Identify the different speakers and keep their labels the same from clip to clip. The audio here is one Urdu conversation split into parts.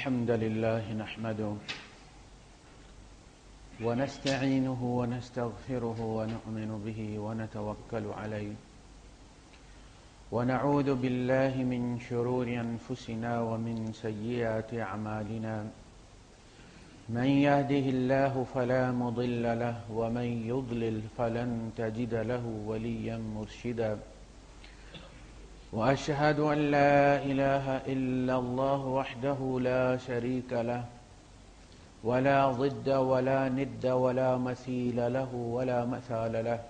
Speaker 1: الحمد لله نحمده ونستعينه ونستغفره ونؤمن به ونتوكل عليه ونعوذ بالله من شرور أنفسنا ومن سيئات أعمالنا من يهده الله فلا مضل له ومن يضلل فلن تجد له وليا مرشدا وأشهد أن لا إله إلا الله وحده لا شريك له ولا ضد ولا ند ولا مثيل له ولا مثال له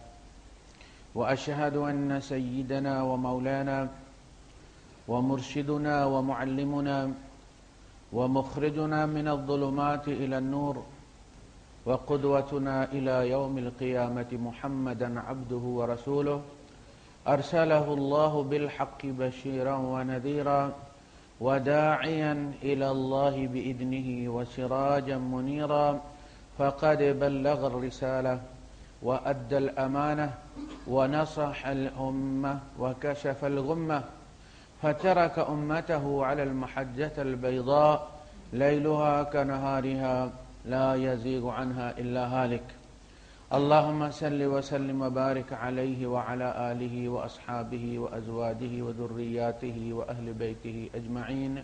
Speaker 1: وأشهد أن سيدنا ومولانا ومرشدنا ومعلمنا ومخرجنا من الظلمات إلى النور وقدوتنا إلى يوم القيامة محمدا عبده ورسوله أرسله الله بالحق بشيرا ونذيرا وداعيا إلى الله بإذنه وسراجا منيرا فقد بلغ الرسالة وأدى الأمانة ونصح الأمة وكشف الغمة فترك أمته على المحجة البيضاء ليلها كنهارها لا يزيغ عنها إلا هالك اللهم صل وسلم وبارك عليه وعلى آله وأصحابه وأزواجه وذرياته وأهل بيته أجمعين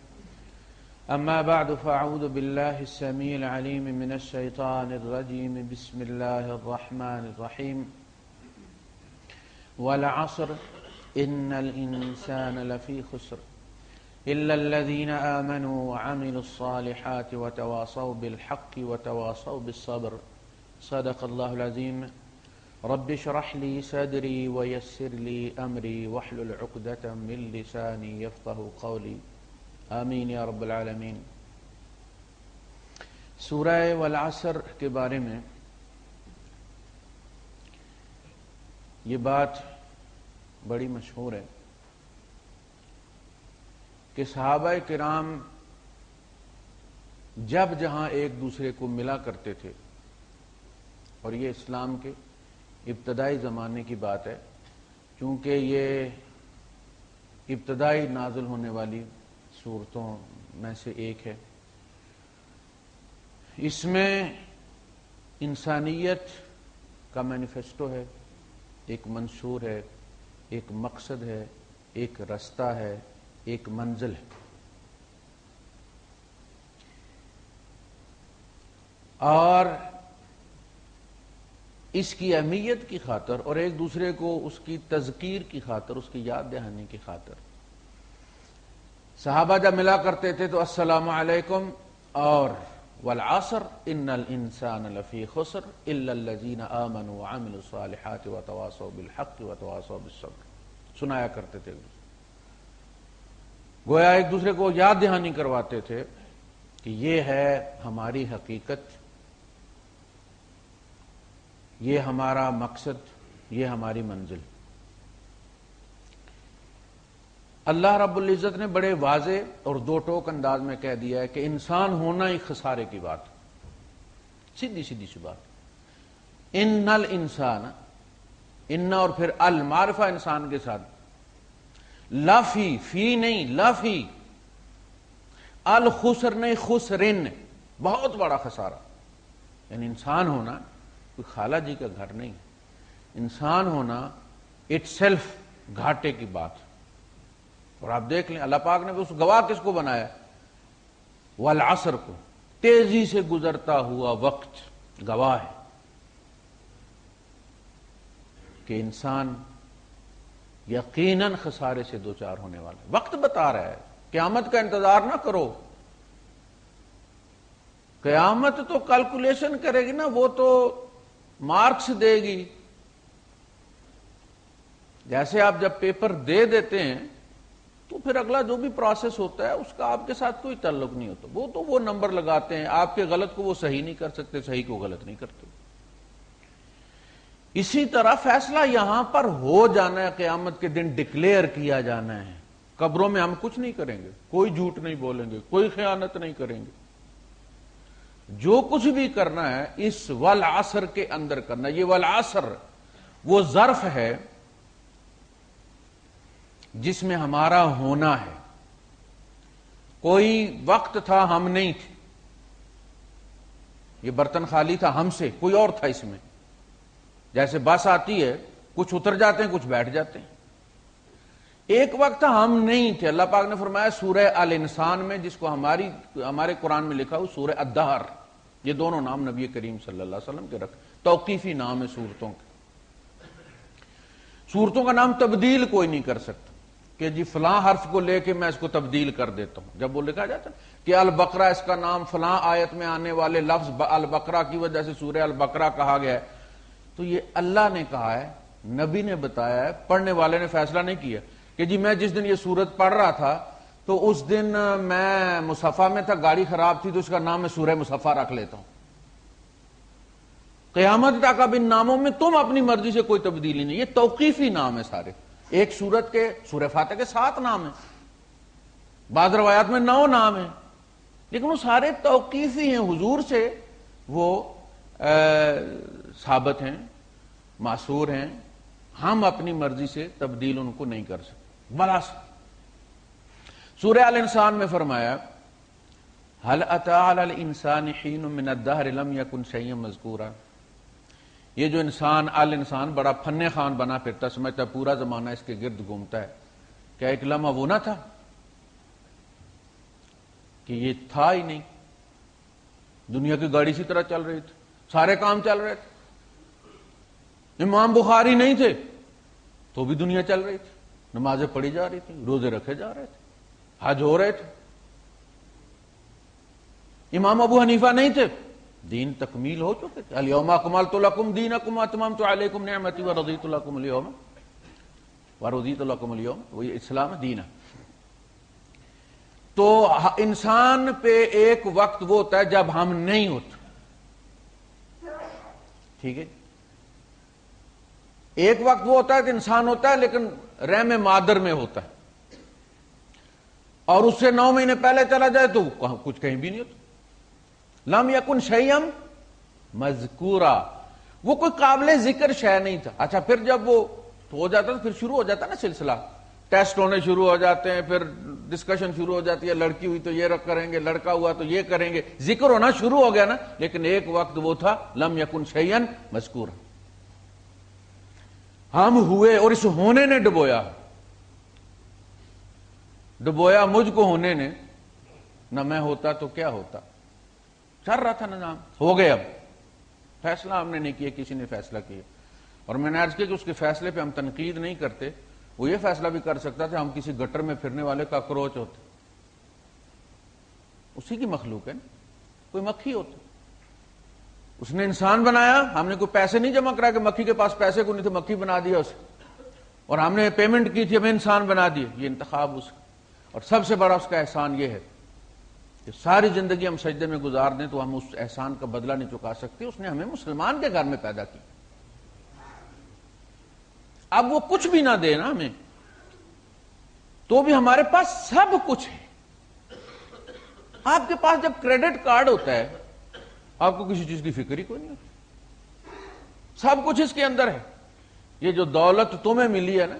Speaker 1: أما بعد فأعوذ بالله السميع العليم من الشيطان الرجيم بسم الله الرحمن الرحيم والعصر إن الإنسان لفي خسر إلا الذين آمنوا وعملوا الصالحات وتواصوا بالحق وتواصوا بالصبر صدق الله العظيم رب اشرح لي صدري ويسر لي أمري واحلل عقدة من لساني يفقه قولي آمین یا رب العالمین۔ سورہ والعصر کے بارے میں یہ بات بڑی مشہور ہے کہ صحابہ کرام جب جہاں ایک دوسرے کو ملا کرتے تھے، اور یہ اسلام کے ابتدائی زمانے کی بات ہے کیونکہ یہ ابتدائی نازل ہونے والی صورتوں میں سے ایک ہے۔ اس میں انسانیت کا مینیفیسٹو ہے، ایک منشور ہے، ایک مقصد ہے، ایک رستہ ہے، ایک منزل ہے، اور اس کی اہمیت کی خاطر اور ایک دوسرے کو اس کی تذکیر کی خاطر، اس کی یاد دہانی کی خاطر صحابہ جب ملا کرتے تھے تو السلام علیکم اور والعصر ان الانسان لفی خسر الا الذین آمنوا وعملوا الصالحات وتواصوا بالحق وتواصوا بالصبر سنایا کرتے تھے، گویا ایک دوسرے کو یاد دہانی کرواتے تھے کہ یہ ہے ہماری حقیقت، یہ ہمارا مقصد، یہ ہماری منزل۔ اللہ رب العزت نے بڑے واضح اور دو ٹوک انداز میں کہہ دیا ہے کہ انسان ہونا ہی خسارے کی بات، سیدھی سی بات۔ ان الانسان، ان اور پھر المعرفہ انسان کے ساتھ، لافی، فی نہیں لافی، الخسر نہیں خسرن، بہت بڑا خسارہ۔ یعنی انسان ہونا کوئی خالہ جی کا گھر نہیں، انسان ہونا اٹ سیلف گھاٹے کی بات۔ اور آپ دیکھ لیں اللہ پاک نے اس گواہ کس کو بنایا؟ والعصر کو، تیزی سے گزرتا ہوا وقت گواہ ہے کہ انسان یقیناً خسارے سے دوچار ہونے والا ہے۔ وقت بتا رہا ہے، قیامت کا انتظار نہ کرو، قیامت تو کیلکولیشن کرے گی نا، وہ تو مارکس دے گی۔ جیسے آپ جب پیپر دے دیتے ہیں تو پھر اگلا جو بھی پروسیس ہوتا ہے اس کا آپ کے ساتھ کوئی تعلق نہیں ہوتا، وہ تو وہ نمبر لگاتے ہیں، آپ کے غلط کو وہ صحیح نہیں کر سکتے، صحیح کو غلط نہیں کرتے۔ اسی طرح فیصلہ یہاں پر ہو جانا ہے، قیامت کے دن ڈکلیئر کیا جانا ہے۔ قبروں میں ہم کچھ نہیں کریں گے، کوئی جھوٹ نہیں بولیں گے، کوئی خیانت نہیں کریں گے، جو کچھ بھی کرنا ہے اس والعصر کے اندر کرنا۔ یہ والعصر وہ ظرف ہے جس میں ہمارا ہونا ہے، کوئی وقت تھا ہم نہیں تھے، یہ برتن خالی تھا ہم سے، کوئی اور تھا اس میں. جیسے بس آتی ہے، کچھ اتر جاتے ہیں، کچھ بیٹھ جاتے ہیں. ایک وقت تھا ہم نہیں تھے. اللہ پاک نے فرمایا سورہ الانسان میں، جس کو ہمارے قرآن میں لکھا ہو سورہ الدہر، یہ دونوں نام نبی کریم صلی اللہ علیہ وسلم کے رکھ، توقیفی نام ہے صورتوں کے. صورتوں کا نام تبدیل کوئی نہیں کر سکتا کہ جی فلاں حرف کو لے کے میں اس کو تبدیل کر دیتا ہوں. جب وہ لکھا جاتا ہے کہ البقرہ اس کا نام فلاں آیت میں آنے والے لفظ البقرہ کی وجہ سے سورہ البقرہ کہا گیا ہے، تو یہ اللہ نے کہا ہے، نبی نے بتایا ہے، پڑھنے والے نے فیصلہ نہیں کیا کہ جی میں جس دن یہ سورت پڑھ رہا تھا تو اس دن میں مصحفہ میں تھا، گاڑی خراب تھی تو اس کا نام میں سورہ مصحفہ رکھ لیتا ہوں. قیامت تک اب ان ناموں میں تم اپنی مرضی سے کوئی تبدیلی نہیں. یہ توقیفی نام ہے سارے. ایک سورت کے سورہ فاتحہ کے 7 نام ہیں، بعض روایات میں 9 نام ہیں، لیکن وہ سارے توقیفی ہیں، حضور سے وہ ثابت ہیں، معصور ہیں. ہم اپنی مرضی سے تبدیل ان کو نہیں کر سکتے. بلا سورہ الانسان میں فرمایا هل اتى على الانسان حين من الدهر لم يكن شيئا مذكورا. یہ جو انسان بڑا فن خان بنا پھرتا، سمجھتا پورا زمانہ اس کے گرد گھومتا ہے. کیا ایک لمحہ وہ نہ تھا کہ یہ تھا ہی نہیں؟ دنیا کی گاڑی اسی طرح چل رہی تھی، سارے کام چل رہے تھے. امام بخاری نہیں تھے تو بھی دنیا چل رہی تھی، نمازیں پڑھی جا رہی تھی، روزے رکھے جا رہے تھے، حج ہو رہے تھے. امام ابو حنیفہ نہیں تھے، دین تکمیل ہو چکے تھے. الیوم اکملت لکم دینکم واتممت علیکم نعمتی ورضیت لکم اليوم وہی اسلام دین ہے. تو انسان پہ ایک وقت وہ ہوتا ہے جب ہم نہیں ہوتے، ٹھیک ہے. ایک وقت وہ ہوتا ہے کہ انسان ہوتا ہے لیکن رحم مادر میں ہوتا ہے، اور اس سے 9 مہینے پہلے چلا جائے تو کچھ کہیں بھی نہیں ہوتا. لم یکن شیئا مذکورا، وہ کوئی قابل ذکر شے نہیں تھا. اچھا پھر جب وہ ہو جاتا تو پھر شروع ہو جاتا نا سلسلہ، ٹیسٹ ہونے شروع ہو جاتے ہیں، پھر ڈسکشن شروع ہو جاتی ہے، لڑکی ہوئی تو یہ کریں گے، لڑکا ہوا تو یہ کریں گے، ذکر ہونا شروع ہو گیا نا. لیکن ایک وقت وہ تھا لم یکن شیئا مذکورا، ہم ہوئے اور اس ہونے نے ڈبویا مجھ کو ہونے نے. نہ میں ہوتا تو کیا ہوتا، چل رہا تھا نظام، ہو گئے. اب فیصلہ ہم نے نہیں کیا، کسی نے فیصلہ کیا. اور میں نے عرض کیا کہ اس کے فیصلے پہ ہم تنقید نہیں کرتے. وہ یہ فیصلہ بھی کر سکتا تھا ہم کسی گٹر میں پھرنے والے کاکروچ ہوتے، اسی کی مخلوق ہے نا، کوئی مکھی ہوتا. اس نے انسان بنایا، ہم نے کوئی پیسے نہیں جمع کرا کہ مکھی کے پاس پیسے کو نہیں تھے، مکھی بنا دیا اسے، اور ہم نے پیمنٹ کی تھی ہمیں انسان بنا دیا. یہ انتخاب اس کا. اور سب سے بڑا اس کا احسان یہ ہے کہ ساری زندگی ہم سجدے میں گزار دیں تو ہم اس احسان کا بدلہ نہیں چکا سکتے. اس نے ہمیں مسلمان کے گھر میں پیدا کی. اب وہ کچھ بھی نہ دے نا ہمیں تو بھی ہمارے پاس سب کچھ ہے. آپ کے پاس جب کریڈٹ کارڈ ہوتا ہے آپ کو کسی چیز کی فکر ہی کوئی نہیں ہوتی، سب کچھ اس کے اندر ہے. یہ جو دولت تمہیں ملی ہے نا،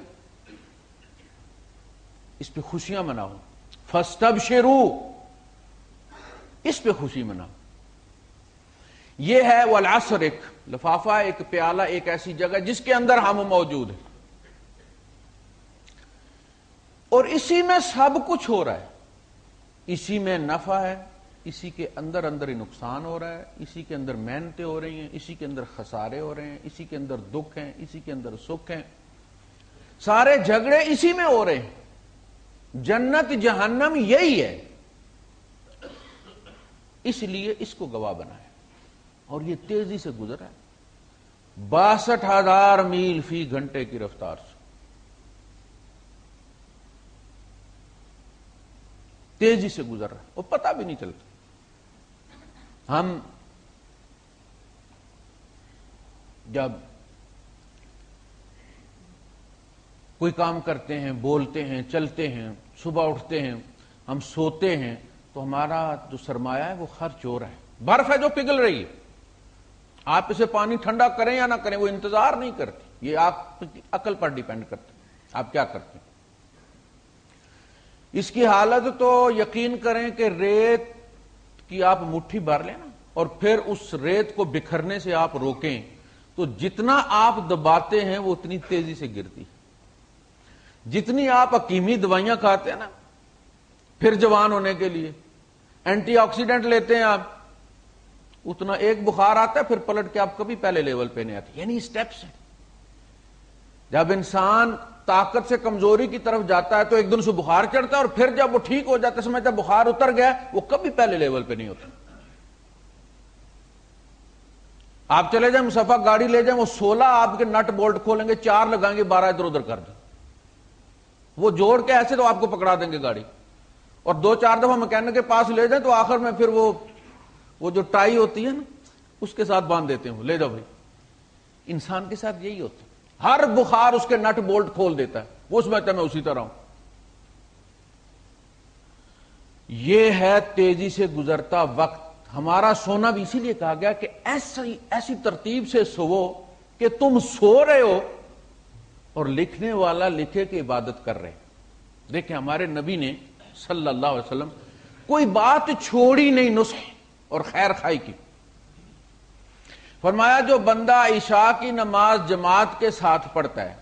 Speaker 1: اس پہ خوشیاں مناؤ. فاستبشروا، اس پہ خوشی مناؤ. یہ ہے والعصر، ایک لفافہ، ایک پیالہ، ایک ایسی جگہ جس کے اندر ہم موجود ہیں، اور اسی میں سب کچھ ہو رہا ہے. اسی میں نفع ہے، اسی کے اندر اندر ہی نقصان ہو رہا ہے، اسی کے اندر محنتیں ہو رہی ہیں، اسی کے اندر خسارے ہو رہے ہیں، اسی کے اندر دکھ ہیں، اسی کے اندر سکھ ہیں. سارے جھگڑے اسی میں ہو رہے ہیں. جنت جہنم یہی ہے، اس لیے اس کو گواہ بنایا. اور یہ تیزی سے گزرا ہے، 62,000 میل فی گھنٹے کی رفتار سے تیزی سے گزر رہا ہے، اور پتہ بھی نہیں چلتا. ہم جب کوئی کام کرتے ہیں، بولتے ہیں، چلتے ہیں، صبح اٹھتے ہیں، ہم سوتے ہیں، تو ہمارا جو سرمایہ ہے وہ خرچ ہو رہا ہے. برف ہے جو پگھل رہی ہے، آپ اسے پانی ٹھنڈا کریں یا نہ کریں وہ انتظار نہیں کرتی. یہ آپ کی عقل پر ڈیپینڈ کرتا ہے آپ کیا کرتے ہیں. اس کی حالت تو یقین کریں کہ ریت کی آپ مٹھی بھر لیں نا اور پھر اس ریت کو بکھرنے سے آپ روکیں تو جتنا آپ دباتے ہیں وہ اتنی تیزی سے گرتی. جتنی آپ حکیمی دوائیاں کھاتے ہیں نا پھر جوان ہونے کے لیے، اینٹی آکسیڈنٹ لیتے ہیں آپ، اتنا ایک بخار آتا ہے پھر پلٹ کے آپ کبھی پہلے لیول پہ نہیں آتے. یعنی سٹیپس ہیں. جب انسان طاقت سے کمزوری کی طرف جاتا ہے تو ایک دن سے بخار چڑھتا ہے اور پھر جب وہ ٹھیک ہو جاتا ہے سمجھتا ہے بخار اتر گیا، وہ کبھی پہلے لیول پہ نہیں ہوتا. آپ چلے جائیں مصطفیٰ گاڑی لے جائیں، وہ 16 آپ کے نٹ بولٹ کھولیں گے، 4 لگائیں گے، 12 ادھر ادھر کر دیں. وہ جوڑ کے ایسے تو آپ کو پکڑا دیں گے گاڑی. اور 2-4 دفعہ مکینک کے پاس لے جائیں تو آخر میں پھر وہ جو ٹائی ہوتی ہے نا اس کے ساتھ باندھ دیتے ہیں، لے جاؤ بھائی. انسان کے ساتھ یہی ہوتا ہے. ہر بخار اس کے نٹ بولٹ کھول دیتا ہے، وہ سمجھتا ہے میں اسی طرح ہوں. یہ ہے تیزی سے گزرتا وقت. ہمارا سونا بھی اسی لیے کہا گیا کہ ایسی ترتیب سے سوو کہ تم سو رہے ہو اور لکھنے والا لکھے کہ عبادت کر رہے. دیکھیں ہمارے نبی نے صلی اللہ علیہ وسلم کوئی بات چھوڑی نہیں نصح اور خیر خائی کی. فرمایا جو بندہ عشاء کی نماز جماعت کے ساتھ پڑھتا ہے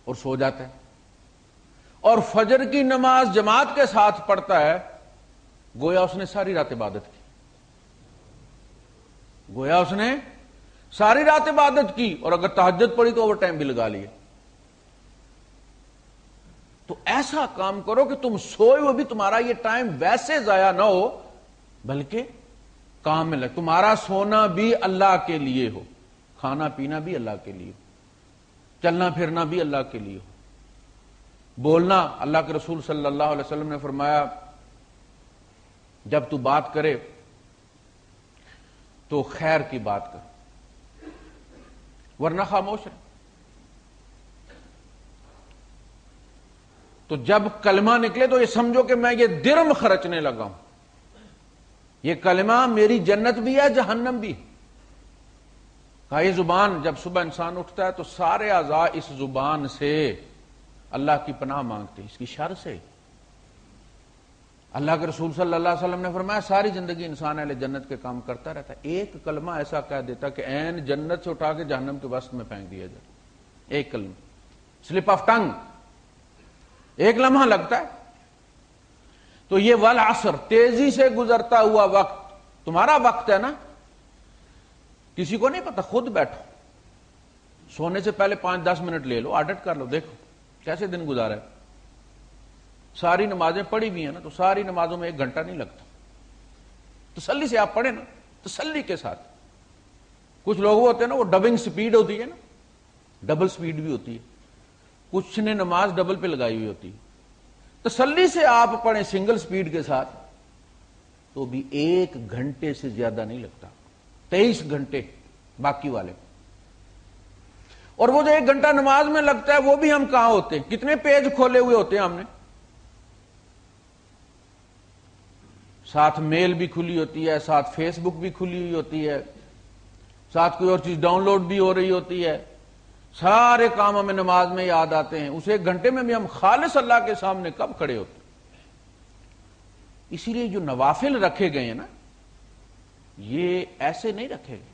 Speaker 1: اور سو جاتا ہے اور فجر کی نماز جماعت کے ساتھ پڑھتا ہے، گویا اس نے ساری رات عبادت کی. گویا اس نے ساری رات عبادت کی، اور اگر تہجد پڑھی تو اوور ٹائم بھی لگا لیے. تو ایسا کام کرو کہ تم سوئے ہوئے بھی تمہارا یہ ٹائم ویسے ضائع نہ ہو بلکہ کامل ہے. تمہارا سونا بھی اللہ کے لیے ہو، کھانا پینا بھی اللہ کے لیے ہو، چلنا پھرنا بھی اللہ کے لیے ہو، بولنا. اللہ کے رسول صلی اللہ علیہ وسلم نے فرمایا جب تو بات کرے تو خیر کی بات کر ورنہ خاموش ہے. تو جب کلمہ نکلے تو یہ سمجھو کہ میں یہ درم خرچنے لگا ہوں. یہ کلمہ میری جنت بھی ہے جہنم بھی. کہا یہ زبان جب صبح انسان اٹھتا ہے تو سارے اعضاء اس زبان سے اللہ کی پناہ مانگتے ہیں، اس کی شر سے. اللہ کے رسول صلی اللہ علیہ وسلم نے فرمایا ساری زندگی انسان اہل جنت کے کام کرتا رہتا ہے، ایک کلمہ ایسا کہہ دیتا کہ عین جنت سے اٹھا کے جہنم کے وسط میں پھینک دیا جائے. ایک کلمہ، سلپ آف ٹنگ، ایک لمحہ لگتا ہے. تو یہ والعصر، تیزی سے گزرتا ہوا وقت، تمہارا وقت ہے نا، کسی کو نہیں پتا. خود بیٹھو، سونے سے پہلے 5-10 منٹ لے لو، آڈٹ کر لو، دیکھو کیسے دن گزارا ہے. ساری نمازیں پڑھی بھی ہیں نا تو ساری نمازوں میں 1 گھنٹہ نہیں لگتا. تسلی سے آپ پڑھیں نا، تسلی کے ساتھ. کچھ لوگ ہوتے ہیں نا وہ ڈبنگ سپیڈ ہوتی ہے نا، ڈبل سپیڈ بھی ہوتی ہے. کچھ نے نماز ڈبل پہ لگائی ہوئی ہوتی ہے. تسلی سے آپ پڑھیں سنگل سپیڈ کے ساتھ تو بھی 1 گھنٹے سے زیادہ نہیں لگتا. 23 گھنٹے باقی والے. اور وہ جو 1 گھنٹہ نماز میں لگتا ہے وہ بھی ہم کہاں ہوتے ہیں؟ کتنے پیج کھولے ہوئے ہوتے ہیں ہم نے، ساتھ میل بھی کھلی ہوتی ہے، ساتھ فیس بک بھی کھلی ہوئی ہوتی ہے، ساتھ کوئی اور چیز ڈاؤن لوڈ بھی ہو رہی ہوتی ہے. سارے کام ہمیں نماز میں یاد آتے ہیں. اس 1 گھنٹے میں بھی ہم خالص اللہ کے سامنے کب کھڑے ہوتے ہیں؟ اسی لیے جو نوافل رکھے گئے ہیں نا یہ ایسے نہیں رکھے گئے،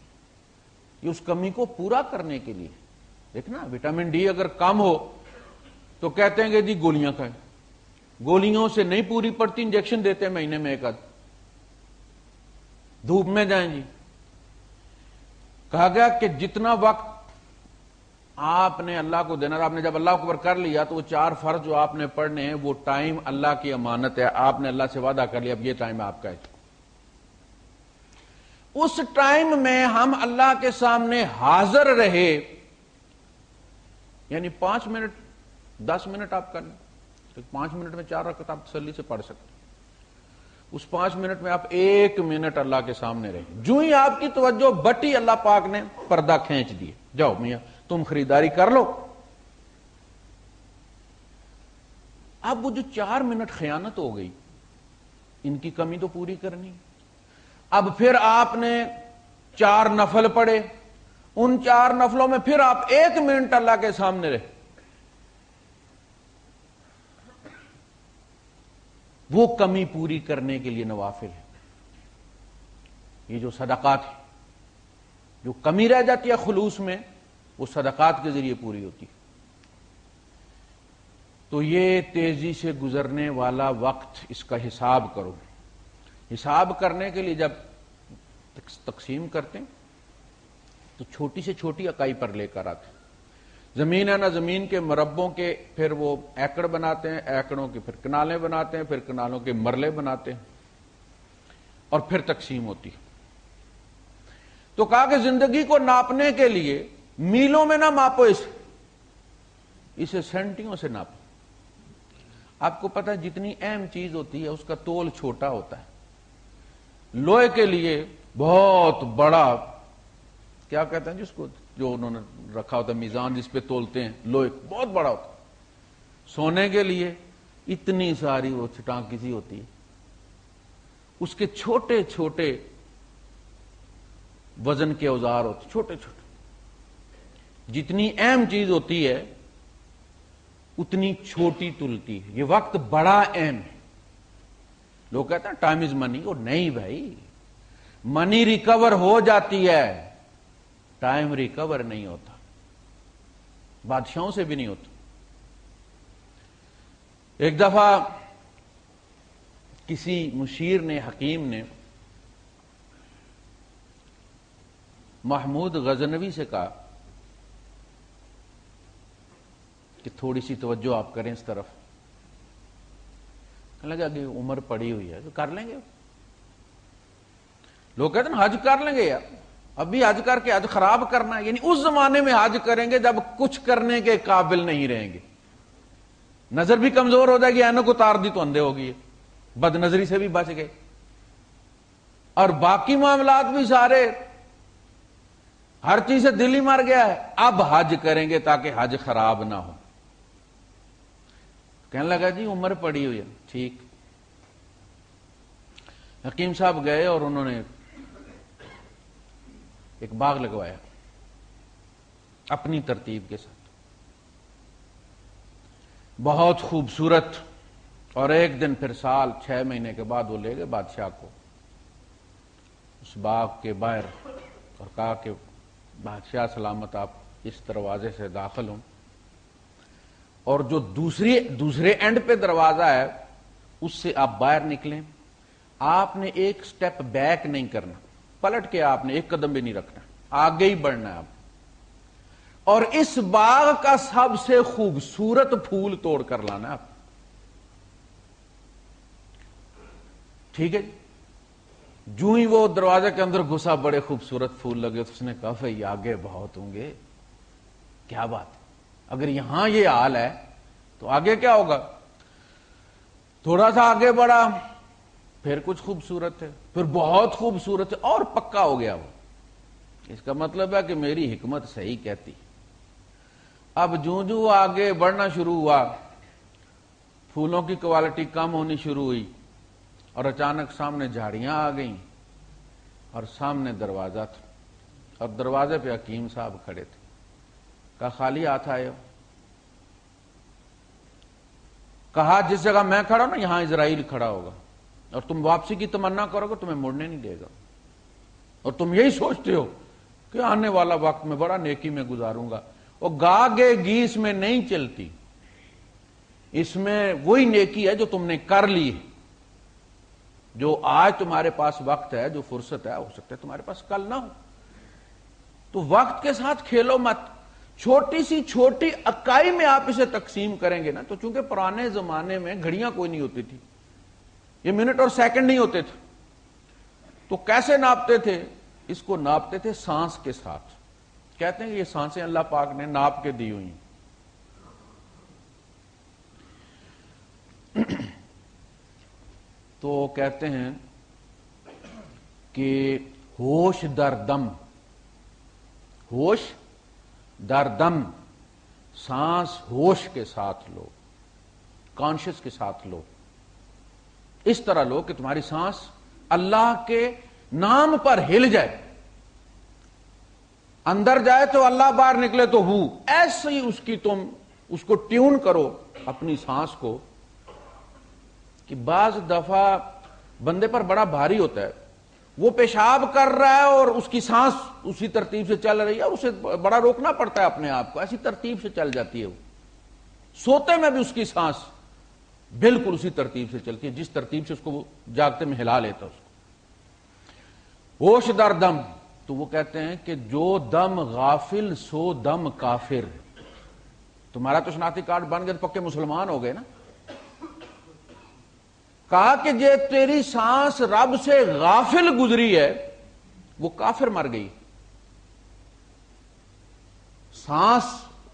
Speaker 1: یہ اس کمی کو پورا کرنے کے لیے. دیکھنا وٹامن ڈی اگر کم ہو تو کہتے ہیں کہ جی گولیاں کھائیں. گولیوں سے نہیں پوری پڑتی، انجیکشن دیتے ہیں مہینے میں 1 آدھ. دھوپ میں جائیں جی. کہا گیا کہ جتنا وقت آپ نے اللہ کو دینا، آپ نے جب اللہ کو کر لیا تو وہ 4 فرض جو آپ نے پڑھنے ہیں وہ ٹائم اللہ کی امانت ہے. آپ نے اللہ سے وعدہ کر لیا اب یہ ٹائم آپ کا ہے. اس ٹائم میں ہم اللہ کے سامنے حاضر رہے، یعنی 5 منٹ 10 منٹ آپ کر لیں، 5 منٹ میں 4 رکعت آپ تسلی سے پڑھ سکتے. اس 5 منٹ میں آپ 1 منٹ اللہ کے سامنے رہے. جو ہی آپ کی توجہ بٹی اللہ پاک نے پردہ کھینچ دیے، جاؤ میاں تم خریداری کر لو. اب وہ جو 4 منٹ خیانت ہو گئی ان کی کمی تو پوری کرنی. اب پھر آپ نے 4 نفل پڑھے، ان 4 نفلوں میں پھر آپ 1 منٹ اللہ کے سامنے رہے. وہ کمی پوری کرنے کے لیے نوافل ہے. یہ جو صدقات ہے، جو کمی رہ جاتی ہے خلوص میں، وہ صدقات کے ذریعے پوری ہوتی ہے. تو یہ تیزی سے گزرنے والا وقت، اس کا حساب کرو. حساب کرنے کے لیے جب تقسیم کرتے ہیں تو چھوٹی سے چھوٹی اکائی پر لے کر آتے ہیں. زمین ہے نا، زمین کے مربوں کے پھر وہ ایکڑ بناتے ہیں، ایکڑوں کے پھر کنالیں بناتے ہیں، پھر کنالوں کے مرلے بناتے ہیں، اور پھر تقسیم ہوتی ہے. تو کہا کہ زندگی کو ناپنے کے لیے میلوں میں نہ ماپو، اسے سینٹیوں سے ناپو. آپ کو پتہ ہے جتنی اہم چیز ہوتی ہے اس کا تول چھوٹا ہوتا ہے. لوہے کے لیے بہت بڑا، کیا کہتے ہیں جس کو، جو انہوں نے رکھا ہوتا ہے میزان جس پہ تولتے ہیں، لوہے بہت بڑا ہوتا ہے. سونے کے لیے اتنی ساری وہ چٹان کسی ہوتی ہے، اس کے چھوٹے چھوٹے وزن کے اوزار ہوتے، چھوٹے چھوٹے. جتنی اہم چیز ہوتی ہے اتنی چھوٹی تلتی ہے. یہ وقت بڑا اہم ہے. لوگ کہتے ہیں ٹائم از منی. اور نہیں بھائی، منی ریکور ہو جاتی ہے، ٹائم ریکور نہیں ہوتا. بادشاہوں سے بھی نہیں ہوتا. ایک دفعہ کسی مشیر نے، حکیم نے محمود غزنوی سے کہا کہ تھوڑی سی توجہ آپ کریں اس طرف. کہنے لگا کہ عمر پڑی ہوئی ہے تو کر لیں گے. لوگ کہتے ہیں حج کر لیں گے. یار ابھی حج کر کے حج خراب کرنا ہے، یعنی اس زمانے میں حج کریں گے جب کچھ کرنے کے قابل نہیں رہیں گے. نظر بھی کمزور ہو جائے گی، اینک اتار دی تو اندھے ہوگی، بد نظری سے بھی بچ گئے، اور باقی معاملات بھی سارے، ہر چیز سے دل ہی مر گیا ہے. اب حج کریں گے تاکہ حج خراب نہ ہو. کہنے لگا جی عمر پڑی ہوئی ہے. ٹھیک. حکیم صاحب گئے اور انہوں نے ایک باغ لگوایا اپنی ترتیب کے ساتھ، بہت خوبصورت. اور ایک دن پھر سال 6 مہینے کے بعد وہ لے گئے بادشاہ کو اس باغ کے باہر اور کہا کہ بادشاہ سلامت آپ اس دروازے سے داخل ہوں، اور جو دوسرے اینڈ پہ دروازہ ہے اس سے آپ باہر نکلیں. آپ نے ایک سٹیپ بیک نہیں کرنا، پلٹ کے آپ نے ایک قدم بھی نہیں رکھنا، آگے ہی بڑھنا ہے آپ. اور اس باغ کا سب سے خوبصورت پھول توڑ کر لانا ہے آپ. ٹھیک ہے. جو ہی وہ دروازے کے اندر گھسا، بڑے خوبصورت پھول لگے تو اس نے کہا بھائی آگے بہت ہوں گے. کیا بات ہے، اگر یہاں یہ حال ہے تو آگے کیا ہوگا. تھوڑا سا آگے بڑھا، پھر کچھ خوبصورت ہے، پھر بہت خوبصورت ہے، اور پکا ہو گیا وہ. اس کا مطلب ہے کہ میری حکمت صحیح کہتی. اب جو آگے بڑھنا شروع ہوا، پھولوں کی کوالٹی کم ہونی شروع ہوئی، اور اچانک سامنے جھاڑیاں آ گئیں اور سامنے دروازہ تھا، اور دروازے پہ حکیم صاحب کھڑے تھے. کہا خالی ہاتھ آئے ہو؟ کہا جس جگہ میں کھڑا ہوں نا یہاں اسرائیل کھڑا ہوگا، اور تم واپسی کی تمنا کرو گے تمہیں مڑنے نہیں دے گا، اور تم یہی سوچتے ہو کہ آنے والا وقت میں بڑا نیکی میں گزاروں گا. اور گاگے گیس میں نہیں چلتی، اس میں وہی نیکی ہے جو تم نے کر لی ہے. جو آج تمہارے پاس وقت ہے، جو فرصت ہے، ہو سکتا ہے تمہارے پاس کل نہ ہو. تو وقت کے ساتھ کھیلو مت. چھوٹی سی چھوٹی اکائی میں آپ اسے تقسیم کریں گے نا. تو چونکہ پرانے زمانے میں گھڑیاں کوئی نہیں ہوتی تھی، یہ منٹ اور سیکنڈ نہیں ہوتے تھے، تو کیسے ناپتے تھے؟ اس کو ناپتے تھے سانس کے ساتھ. کہتے ہیں کہ یہ سانسیں اللہ پاک نے ناپ کے دی ہوئی ہیں. تو کہتے ہیں کہ ہوش در دم، ہوش در دم، سانس ہوش کے ساتھ لو، کانشس کے ساتھ لو. اس طرح لو کہ تمہاری سانس اللہ کے نام پر ہل جائے، اندر جائے تو اللہ، باہر نکلے تو ہو. ایسے ہی اس کو ٹیون کرو اپنی سانس کو کہ بعض دفعہ بندے پر بڑا بھاری ہوتا ہے، وہ پیشاب کر رہا ہے اور اس کی سانس اسی ترتیب سے چل رہی ہے اور اسے بڑا روکنا پڑتا ہے اپنے آپ کو، ایسی ترتیب سے چل جاتی ہے وہ، سوتے میں بھی اس کی سانس بالکل اسی ترتیب سے چلتی ہے جس ترتیب سے اس کو وہ جاگتے میں ہلا لیتا اس کو۔ ہوش در دم، تو وہ کہتے ہیں کہ جو دم غافل سو دم کافر۔ تمہارا تو شناختی کارڈ بن گئے تو پکے مسلمان ہو گئے نا۔ کہا کہ یہ تیری سانس رب سے غافل گزری ہے وہ کافر مر گئی۔ سانس،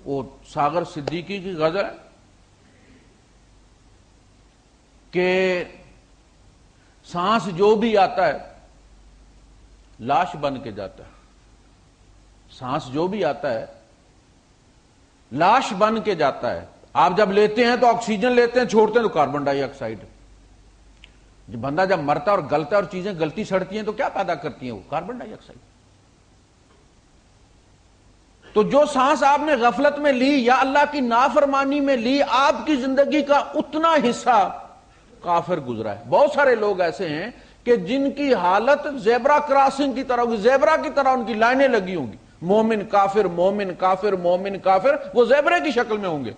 Speaker 1: وہ ساغر صدیقی کی غزل ہے کہ سانس جو بھی آتا ہے لاش بن کے جاتا ہے، سانس جو بھی آتا ہے لاش بن کے جاتا ہے۔ آپ جب لیتے ہیں تو آکسیجن لیتے ہیں، چھوڑتے ہیں تو کاربن ڈائی آکسائڈ۔ بندہ جب مرتا اور گلتا ہے اور چیزیں گلتی سڑتی ہیں تو کیا پیدا کرتی ہیں وہ؟ کاربن ڈائی آکسائڈ۔ تو جو سانس آپ نے غفلت میں لی یا اللہ کی نافرمانی میں لی، آپ کی زندگی کا اتنا حصہ کافر گزرا ہے۔ بہت سارے لوگ ایسے ہیں کہ جن کی حالت زیبرا کراسنگ کی طرح ہوگی، زیبرا کی طرح ان کی لائنیں لگی ہوں گی، مومن کافر مومن کافر مومن کافر، وہ زیبرے کی شکل میں ہوں گے۔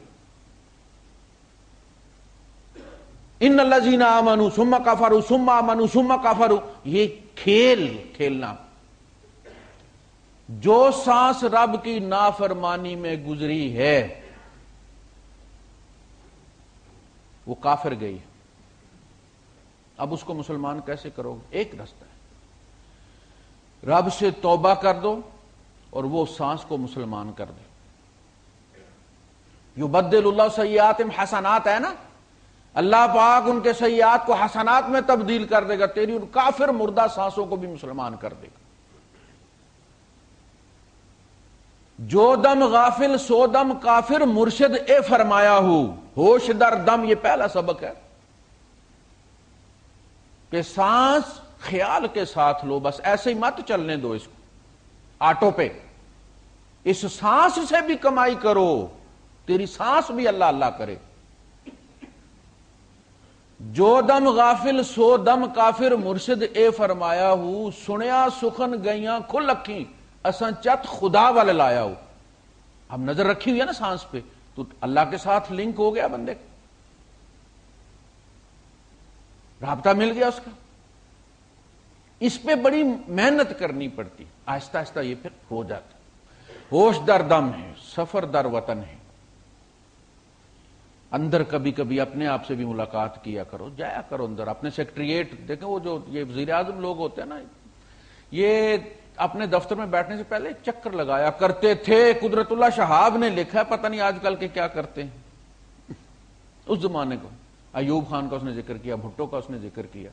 Speaker 1: ان الذین آمنوا ثم کفروا ثم آمنوا ثم کفروا، یہ کھیلنا۔ جو سانس رب کی نافرمانی میں گزری ہے وہ کافر گئی۔ اب اس کو مسلمان کیسے کرو گے؟ ایک رستہ ہے، رب سے توبہ کر دو اور وہ سانس کو مسلمان کر دے۔ یبدل اللہ سیئاتہم حسنات ہے نا، اللہ پاک ان کے سیئات کو حسنات میں تبدیل کر دے گا، تیری ان کافر مردہ سانسوں کو بھی مسلمان کر دے گا۔ جو دم غافل سو دم کافر، مرشد اے فرمایا ہو، ہوش در دم، یہ پہلا سبق ہے کہ سانس خیال کے ساتھ لو، بس ایسے ہی مت چلنے دو اس کو آٹو پہ۔ اس سانس سے بھی کمائی کرو، تیری سانس بھی اللہ اللہ کرے۔ جو دم غافل سو دم کافر، مرشد اے فرمایا ہو، سنیا سخن گئیاں کھل اکھیں، اساں چت خدا والے لایا ہو۔ اب نظر رکھی ہوئی ہے نا سانس پہ، تو اللہ کے ساتھ لنک ہو گیا بندے کا، رابطہ مل گیا اس کا۔ اس پہ بڑی محنت کرنی پڑتی، آہستہ آہستہ یہ پھر ہو جاتا۔ ہوش در دم ہے، سفر در وطن ہے۔ اندر کبھی کبھی اپنے آپ سے بھی ملاقات کیا کرو، جایا کرو اندر اپنے سیکریٹریٹ۔ دیکھیں وہ جو یہ وزیر اعظم لوگ ہوتے ہیں نا، یہ اپنے دفتر میں بیٹھنے سے پہلے چکر لگایا کرتے تھے۔ قدرت اللہ شہاب نے لکھا ہے، پتہ نہیں آج کل کے کیا کرتے ہیں۔ اس زمانے کو ایوب خان کا اس نے ذکر کیا، بھٹو کا اس نے ذکر کیا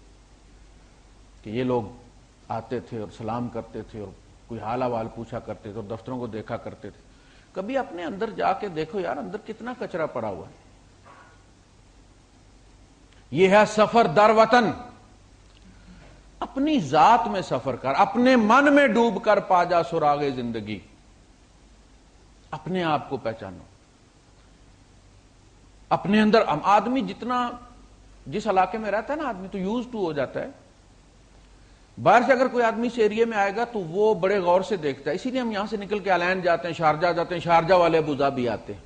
Speaker 1: کہ یہ لوگ آتے تھے اور سلام کرتے تھے اور کوئی حال احوال پوچھا کرتے تھے اور دفتروں کو دیکھا کرتے تھے۔ کبھی اپنے اندر جا کے دیکھو یار، اندر کتنا کچرا پڑا ہوا ہے۔ یہ ہے سفر در وطن۔ اپنی ذات میں سفر کر، اپنے من میں ڈوب کر پا جا سراغ زندگی، اپنے آپ کو پہچانو۔ اپنے اندر آدمی جتنا جس علاقے میں رہتا ہے نا، آدمی تو یوز ٹو ہو جاتا ہے۔ باہر سے اگر کوئی آدمی اس ایریے میں آئے گا تو وہ بڑے غور سے دیکھتا ہے۔ اسی لیے ہم یہاں سے نکل کے الین جاتے ہیں، شارجہ جاتے ہیں، شارجہ والے ابوظہبی آتے ہیں۔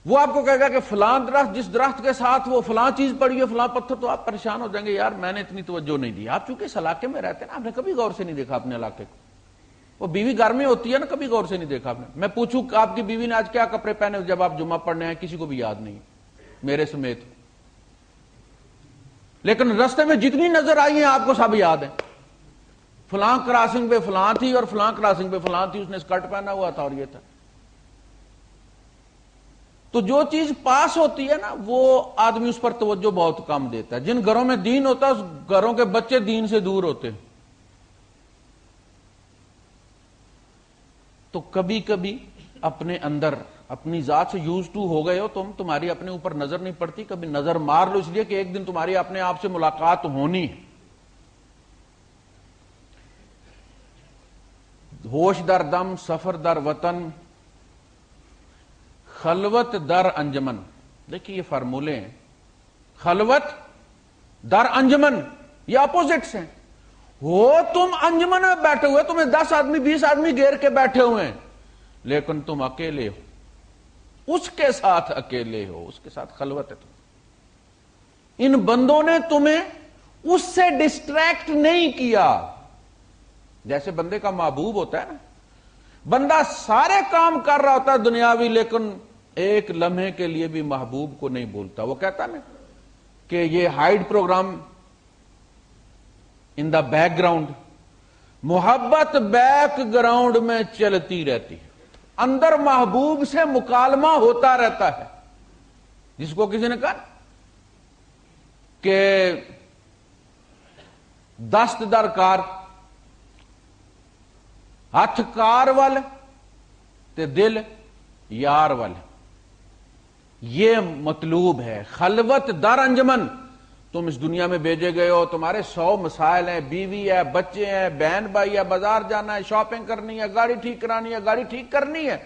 Speaker 1: وہ آپ کو کہے گا کہ فلاں درخت، جس درخت کے ساتھ وہ فلاں چیز پڑی ہے، فلاں پتھر، تو آپ پریشان ہو جائیں گے، یار میں نے اتنی توجہ نہیں دی۔ آپ چونکہ اس علاقے میں رہتے ہیں نا، آپ نے کبھی غور سے نہیں دیکھا اپنے علاقے کو۔ وہ بیوی گھر میں ہوتی ہے نا، کبھی غور سے نہیں دیکھا آپ نے۔ میں پوچھوں کہ آپ کی بیوی نے آج کیا کپڑے پہنے جب آپ جمعہ پڑھنے آئے، کسی کو بھی یاد نہیں، میرے سمیت۔ لیکن رستے میں جتنی نظر آئی ہیں آپ کو سب یاد ہیں۔ فلاں کراسنگ پہ فلاں تھی اور فلاں کراسنگ پہ فلاں تھی، اس نے اسکرٹ پہنا ہوا تھا اور یہ تھا۔ تو جو چیز پاس ہوتی ہے نا، وہ آدمی اس پر توجہ بہت کم دیتا ہے۔ جن گھروں میں دین ہوتا ہے، اس گھروں کے بچے دین سے دور ہوتے ہیں۔ تو کبھی کبھی اپنے اندر اپنی ذات سے یوز ٹو ہو گئے ہو تمہاری اپنے اوپر نظر نہیں پڑتی، کبھی نظر مار لو، اس لیے کہ ایک دن تمہاری اپنے آپ سے ملاقات ہونی ہے۔ ہوش در دم، سفر در وطن، خلوت در انجمن۔ دیکھیے یہ فارمولے ہیں، خلوت در انجمن، یہ اپوزٹس ہیں. ہو تم انجمن میں بیٹھے ہوئے، تمہیں 10 آدمی 20 آدمی گھیر کے بیٹھے ہوئے ہیں، لیکن تم اکیلے ہو، اس کے ساتھ اکیلے ہو، اس کے ساتھ خلوت ہے. تم ان بندوں نے تمہیں اس سے ڈسٹریکٹ نہیں کیا. جیسے بندے کا محبوب ہوتا ہے نا، بندہ سارے کام کر رہا ہوتا ہے دنیاوی، لیکن ایک لمحے کے لیے بھی محبوب کو نہیں بھولتا. وہ کہتا نا کہ یہ hide programme in the background, محبت بیک گراؤنڈ میں چلتی رہتی ہے، اندر محبوب سے مکالمہ ہوتا رہتا ہے. جس کو کسی نے کہا کہ دست در کار، ہاتھ کار وال تے دل یار وال، یہ مطلوب ہے. خلوت در انجمن، تم اس دنیا میں بھیجے گئے ہو، تمہارے 100 مسائل ہیں، بیوی ہے، بچے ہیں، بہن بھائی ہے، بازار جانا ہے، شاپنگ کرنی ہے، گاڑی ٹھیک کرانی ہے، گاڑی ٹھیک کرنی ہے،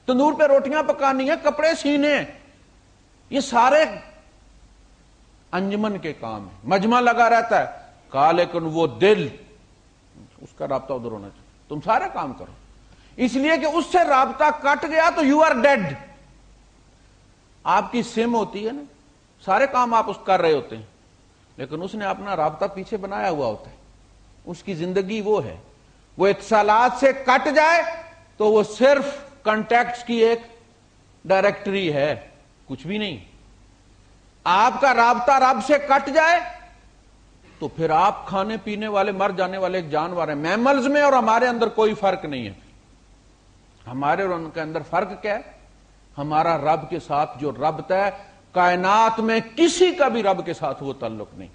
Speaker 1: تندور پہ روٹیاں پکانی ہے، کپڑے سینے ہیں، یہ سارے انجمن کے کام ہیں. مجمع لگا رہتا ہے کہا، لیکن وہ دل، اس کا رابطہ ادھر ہونا چاہیے. تم سارے کام کرو، اس لیے کہ اس سے رابطہ کٹ گیا تو یو آر ڈیڈ. آپ کی سم ہوتی ہے نا، سارے کام آپ اس کر رہے ہوتے ہیں، لیکن اس نے اپنا رابطہ پیچھے بنایا ہوا ہوتا ہے. اس کی زندگی وہ ہے، وہ اتصالات سے کٹ جائے تو وہ صرف کانٹیکٹس کی ایک ڈائریکٹری ہے، کچھ بھی نہیں. آپ کا رابطہ رب سے کٹ جائے تو پھر آپ کھانے پینے والے مر جانے والے ایک جانور ہیں. میملز میں اور ہمارے اندر کوئی فرق نہیں ہے. ہمارے اور ان کے اندر فرق کیا ہے؟ ہمارا رب کے ساتھ جو ربط ہے، کائنات میں کسی کا بھی رب کے ساتھ وہ تعلق نہیں.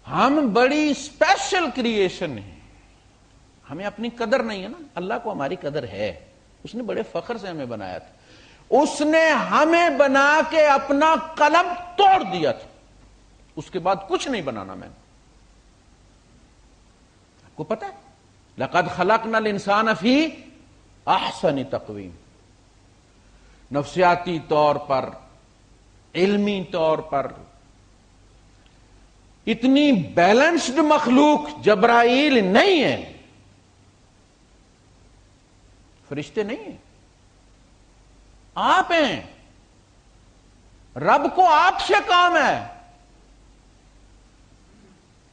Speaker 1: ہم بڑی اسپیشل کریشن ہیں، ہمیں اپنی قدر نہیں ہے نا، اللہ کو ہماری قدر ہے. اس نے بڑے فخر سے ہمیں بنایا تھا. اس نے ہمیں بنا کے اپنا قلم توڑ دیا تھا، اس کے بعد کچھ نہیں بنانا. میں نے آپ کو پتا ہے، لقد خلقنا الانسان فی احسن تقویم. نفسیاتی طور پر، علمی طور پر اتنی بیلنسڈ مخلوق جبرائیل نہیں ہے، فرشتے نہیں ہیں، آپ ہیں. رب کو آپ سے کام ہے،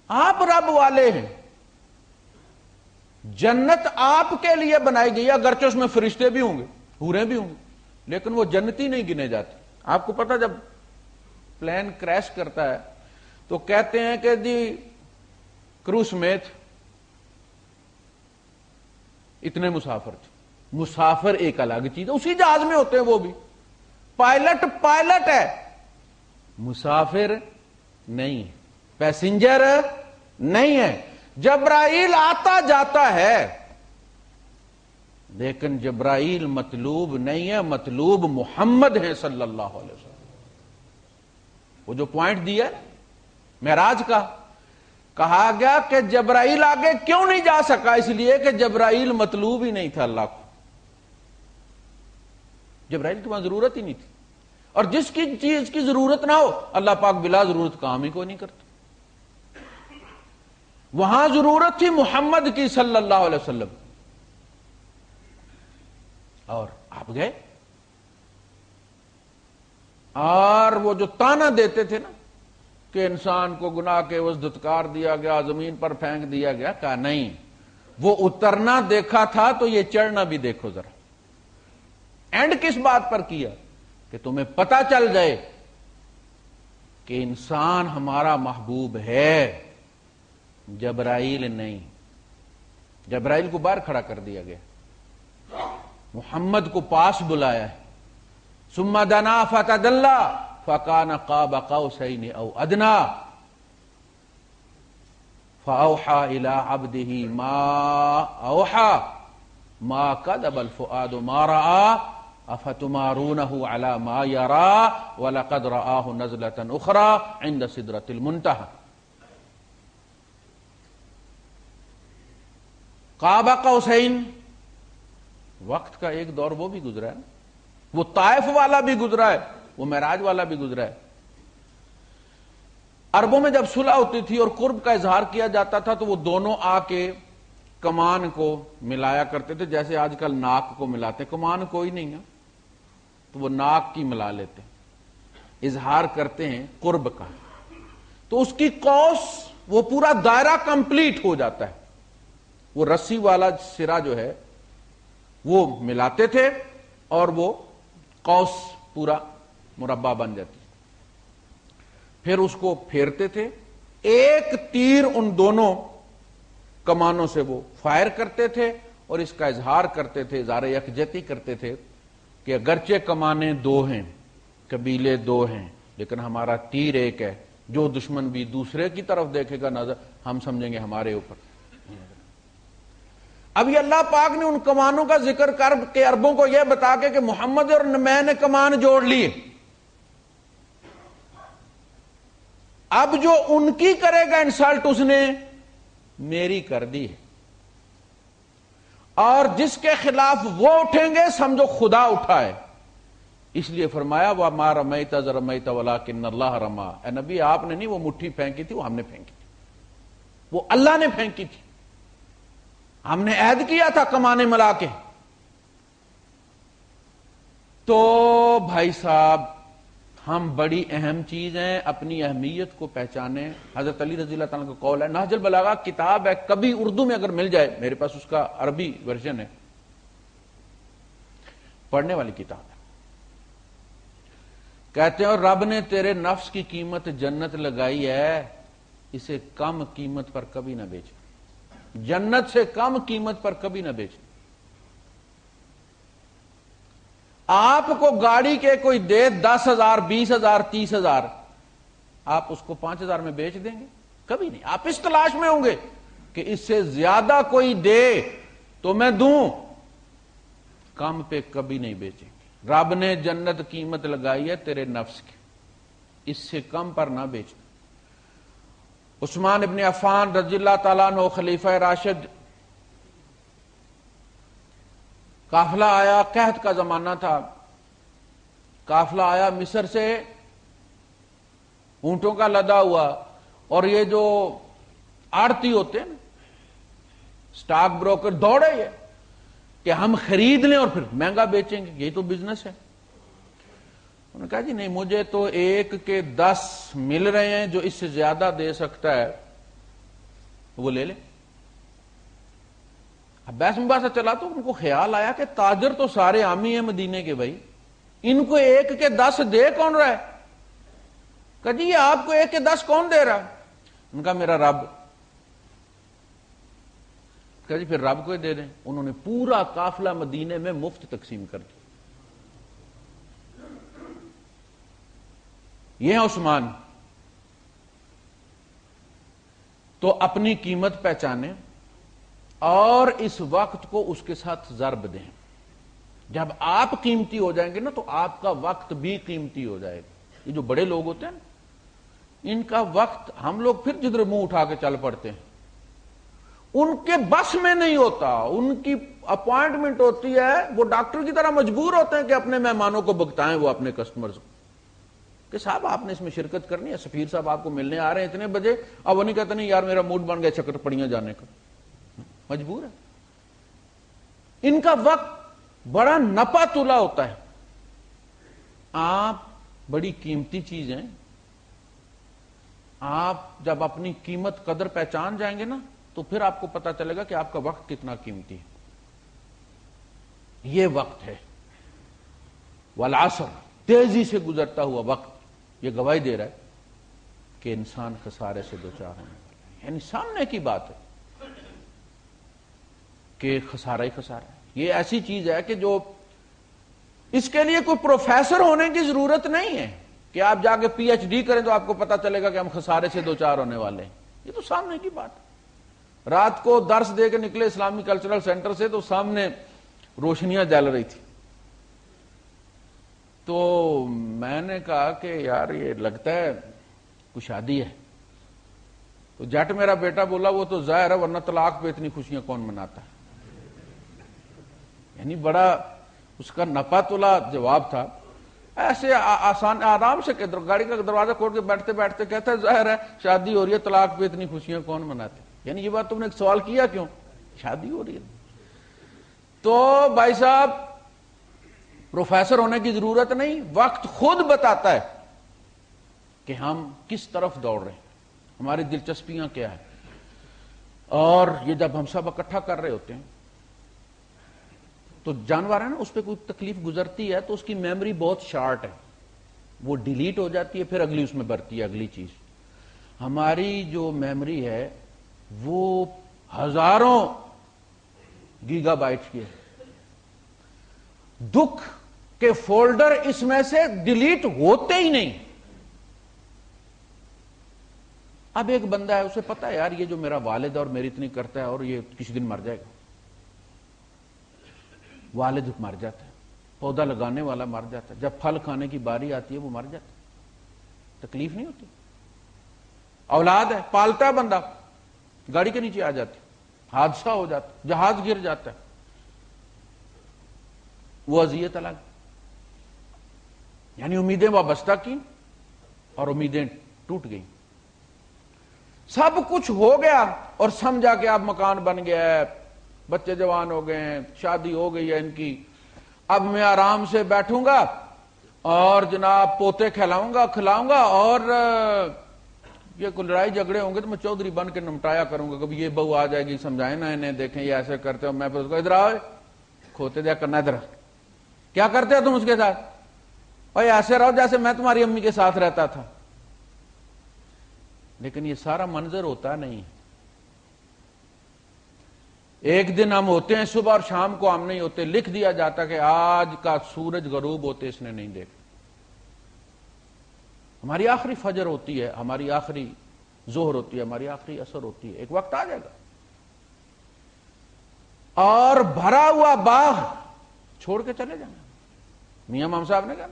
Speaker 1: آپ رب والے ہیں. جنت آپ کے لیے بنائی گئی، اگرچہ اس میں فرشتے بھی ہوں گے، حوریں بھی ہوں گے، لیکن وہ جنتی نہیں گنے جاتے. آپ کو پتا جب پلین کریش کرتا ہے تو کہتے ہیں کہ جی کرو سمیت اتنے مسافر تھے. مسافر ایک الگ چیز ہے، اسی جہاز میں ہوتے ہیں وہ بھی. پائلٹ ہے، مسافر نہیں ہے، پیسنجر نہیں ہے. جبرائیل آتا جاتا ہے، لیکن جبرائیل مطلوب نہیں ہے، مطلوب محمد ہے صلی اللہ علیہ وسلم. وہ جو پوائنٹ دیا معراج کا، کہا گیا کہ جبرائیل آگے کیوں نہیں جا سکا؟ اس لیے کہ جبرائیل مطلوب ہی نہیں تھا اللہ کو. جبرائیل کی وہاں ضرورت ہی نہیں تھی، اور جس کی چیز کی ضرورت نہ ہو اللہ پاک بلا ضرورت کام ہی کو نہیں کرتا. وہاں ضرورت تھی محمد کی صلی اللہ علیہ وسلم، اور آپ گئے. اور وہ جو تانا دیتے تھے نا کہ انسان کو گناہ کے عوض دھتکار دیا گیا، زمین پر پھینک دیا گیا، کہا نہیں، وہ اترنا دیکھا تھا تو یہ چڑھنا بھی دیکھو ذرا. اینڈ کس بات پر کیا؟ کہ تمہیں پتا چل جائے کہ انسان ہمارا محبوب ہے، جبرائیل نہیں. جبرائیل کو باہر کھڑا کر دیا گیا، محمد کو پاس بلایا ہے. ثم دنا فتدلى فكان قاب قوسين او ادنى فاوحى الى عبده ما اوحى ما كذب الفؤاد ما راى افتمارونه على ما يرى ولقد رآه نزلة اخرى عند سدرة المنتهى. قاب قوسين، وقت کا ایک دور وہ بھی گزرا ہے، وہ طائف والا بھی گزرا ہے، وہ معراج والا بھی گزرا ہے۔ عربوں میں جب صلح ہوتی تھی اور قرب کا اظہار کیا جاتا تھا تو وہ دونوں آ کے کمان کو ملایا کرتے تھے، جیسے آج کل ناک کو ملاتے، کمان کوئی نہیں ہے تو وہ ناک کی ملا لیتے، اظہار کرتے ہیں قرب کا، تو اس کی قوس وہ پورا دائرہ کمپلیٹ ہو جاتا ہے۔ وہ رسی والا سرا جو ہے وہ ملاتے تھے اور وہ قوس پورا مربع بن جاتی، پھر اس کو پھیرتے تھے، ایک تیر ان دونوں کمانوں سے وہ فائر کرتے تھے اور اس کا اظہار کرتے تھے، اظہار یکجہتی کرتے تھے کہ اگرچہ کمانیں دو ہیں، قبیلے دو ہیں، لیکن ہمارا تیر ایک ہے، جو دشمن بھی دوسرے کی طرف دیکھے گا نظر ہم سمجھیں گے ہمارے اوپر۔ اب یہ اللہ پاک نے ان کمانوں کا ذکر کر کے عربوں کو یہ بتا کے کہ محمد اور میں نے کمان جوڑ لیے، اب جو ان کی کرے گا انسلٹ اس نے میری کر دی ہے، اور جس کے خلاف وہ اٹھیں گے سمجھو خدا اٹھا ہے۔ اس لیے فرمایا وَمَا رَمَيْتَ إِذْ رَمَيْتَ وَلَٰكِنَّ اللَّهَ رَمَىٰ، اے نبی آپ نے نہیں وہ مٹھی پھینکی تھی، وہ ہم نے پھینکی تھی، وہ اللہ نے پھینکی تھی، ہم نے عہد کیا تھا کمانے ملا کے۔ تو بھائی صاحب ہم بڑی اہم چیز ہیں، اپنی اہمیت کو پہچانیں۔ حضرت علی رضی اللہ تعالیٰ کا قول ہے، نہج البلاغہ کتاب ہے، کبھی اردو میں اگر مل جائے، میرے پاس اس کا عربی ورژن ہے، پڑھنے والی کتاب ہے۔ کہتے ہیں اور رب نے تیرے نفس کی قیمت جنت لگائی ہے، اسے کم قیمت پر کبھی نہ بیچ، جنت سے کم قیمت پر کبھی نہ بیچ۔ آپ کو گاڑی کے کوئی دے 10,000 20,000 30,000، آپ اس کو 5,000 میں بیچ دیں گے؟ کبھی نہیں۔ آپ اس تلاش میں ہوں گے کہ اس سے زیادہ کوئی دے تو میں دوں، کم پہ کبھی نہیں بیچیں گے۔ رب نے جنت قیمت لگائی ہے تیرے نفس کی، اس سے کم پر نہ بیچ۔ عثمان ابن عفان رضی اللہ تعالیٰ عنہ خلیفہ راشد، قافلہ آیا، قحط کا زمانہ تھا، قافلہ آیا مصر سے، اونٹوں کا لدا ہوا، اور یہ جو آڑتی ہوتے ہیں سٹاک بروکر دوڑے یہ کہ ہم خرید لیں اور پھر مہنگا بیچیں گے، یہی تو بزنس ہے۔ انہوں نے کہا جی نہیں، مجھے تو 1 کے 10 مل رہے ہیں، جو اس سے زیادہ دے سکتا ہے وہ لے لے۔ اب بحث مباحثہ چلا تو ان کو خیال آیا کہ تاجر تو سارے عامی ہیں مدینے کے، بھائی ان کو 1 کے 10 دے کون رہا ہے؟ کہا جی یہ آپ کو 1 کے 10 کون دے رہا؟ ان کا میرا رب۔ کہا جی پھر رب کو ہی دے دیں۔ انہوں نے پورا قافلہ مدینے میں مفت تقسیم کر دیا۔ یہ ہے عثمان۔ تو اپنی قیمت پہچانیں اور اس وقت کو اس کے ساتھ ضرب دیں۔ جب آپ قیمتی ہو جائیں گے نا تو آپ کا وقت بھی قیمتی ہو جائے گا۔ یہ جو بڑے لوگ ہوتے ہیں نا، ان کا وقت، ہم لوگ پھر جدھر منہ اٹھا کے چل پڑتے ہیں، ان کے بس میں نہیں ہوتا، ان کی اپوائنٹمنٹ ہوتی ہے، وہ ڈاکٹر کی طرح مجبور ہوتے ہیں کہ اپنے مہمانوں کو بگتائیں وہ اپنے کسٹمرز کو، کہ صاحب آپ نے اس میں شرکت کرنی ہے، سفیر صاحب آپ کو ملنے آ رہے ہیں اتنے بجے، اب وہ نہیں کہتے نہیں یار میرا موڈ بن گیا چکر پڑیاں جانے کا، مجبور ہے۔ ان کا وقت بڑا نپا تلا ہوتا ہے۔ آپ بڑی قیمتی چیز ہیں، آپ جب اپنی قیمت قدر پہچان جائیں گے نا تو پھر آپ کو پتا چلے گا کہ آپ کا وقت کتنا قیمتی ہے۔ یہ وقت ہے، والعصر، تیزی سے گزرتا ہوا وقت، یہ گواہی دے رہا ہے کہ انسان خسارے سے دوچار ہونے والا ہے۔ یعنی سامنے کی بات ہے کہ خسارہ ہی خسارہ ہے۔ یہ ایسی چیز ہے کہ جو اس کے لیے کوئی پروفیسر ہونے کی ضرورت نہیں ہے کہ آپ جا کے پی ایچ ڈی کریں تو آپ کو پتا چلے گا کہ ہم خسارے سے دوچار ہونے والے ہیں۔ یہ تو سامنے کی بات ہے۔ رات کو درس دے کے نکلے اسلامی کلچرل سینٹر سے تو سامنے روشنیاں جل رہی تھی، تو میں نے کہا کہ یار یہ لگتا ہے کوئی شادی ہے، تو جٹ میرا بیٹا بولا وہ تو ظاہر ہے ورنہ طلاق پہ اتنی خوشیاں کون مناتا ہے۔ یعنی بڑا اس کا نپا تلا جواب تھا، ایسے آسان آرام سے گاڑی کا دروازہ کھول کے بیٹھتے بیٹھتے کہتا ہے ظاہر ہے شادی ہو رہی ہے، طلاق پہ اتنی خوشیاں کون مناتے؟ یعنی یہ بات تم نے ایک سوال کیا کیوں؟ شادی ہو رہی ہے تو بھائی صاحب پروفیسر ہونے کی ضرورت نہیں، وقت خود بتاتا ہے کہ ہم کس طرف دوڑ رہے ہیں، ہماری دلچسپیاں کیا ہیں. اور یہ جب ہم سب اکٹھا کر رہے ہوتے ہیں تو جانور ہے نا، اس پہ کوئی تکلیف گزرتی ہے تو اس کی میموری بہت شارٹ ہے، وہ ڈیلیٹ ہو جاتی ہے، پھر اگلی اس میں برتی ہے اگلی چیز. ہماری جو میموری ہے وہ ہزاروں گیگا بائٹس کی ہے. دکھ کے فولڈر اس میں سے ڈیلیٹ ہوتے ہی نہیں. اب ایک بندہ ہے، اسے پتا ہے یار یہ جو میرا والد اور میری اتنی کرتا ہے اور یہ کسی دن مر جائے گا. والد مر جاتا ہے، پودا لگانے والا مر جاتا ہے، جب پھل کھانے کی باری آتی ہے وہ مر جاتا ہے، تکلیف نہیں ہوتی. اولاد ہے، پالتا ہے بندہ، گاڑی کے نیچے آ جاتی، حادثہ ہو جاتا، جہاز گر جاتا ہے، وہ اذیت الگ. یعنی امیدیں وابستہ کی اور امیدیں ٹوٹ گئی. سب کچھ ہو گیا اور سمجھا کہ اب مکان بن گیا ہے، بچے جوان ہو گئے ہیں، شادی ہو گئی ہے ان کی، اب میں آرام سے بیٹھوں گا اور جناب پوتے کھلاؤں گا اور یہ کوئی لڑائی جھگڑے ہوں گے تو میں چودھری بن کے نمٹایا کروں گا. کبھی یہ بہو آ جائے گی، سمجھائیں نا انہیں، دیکھیں یہ ایسے کرتے ہو، میں پھر اس کو ادھر آؤ کھوتے دیا کرنا، ادھر کیا کرتے ہو تم اس کے ساتھ؟ اور ایسے رہو جیسے میں تمہاری امی کے ساتھ رہتا تھا. لیکن یہ سارا منظر ہوتا نہیں. ایک دن ہم ہوتے ہیں صبح اور شام کو ہم نہیں ہوتے، لکھ دیا جاتا کہ آج کا سورج غروب ہوتے اس نے نہیں دیکھا. ہماری آخری فجر ہوتی ہے، ہماری آخری ظہر ہوتی ہے، ہماری آخری عصر ہوتی ہے. ایک وقت آ جائے گا اور بھرا ہوا باغ چھوڑ کے چلے جانا. میاں امام صاحب نے کہا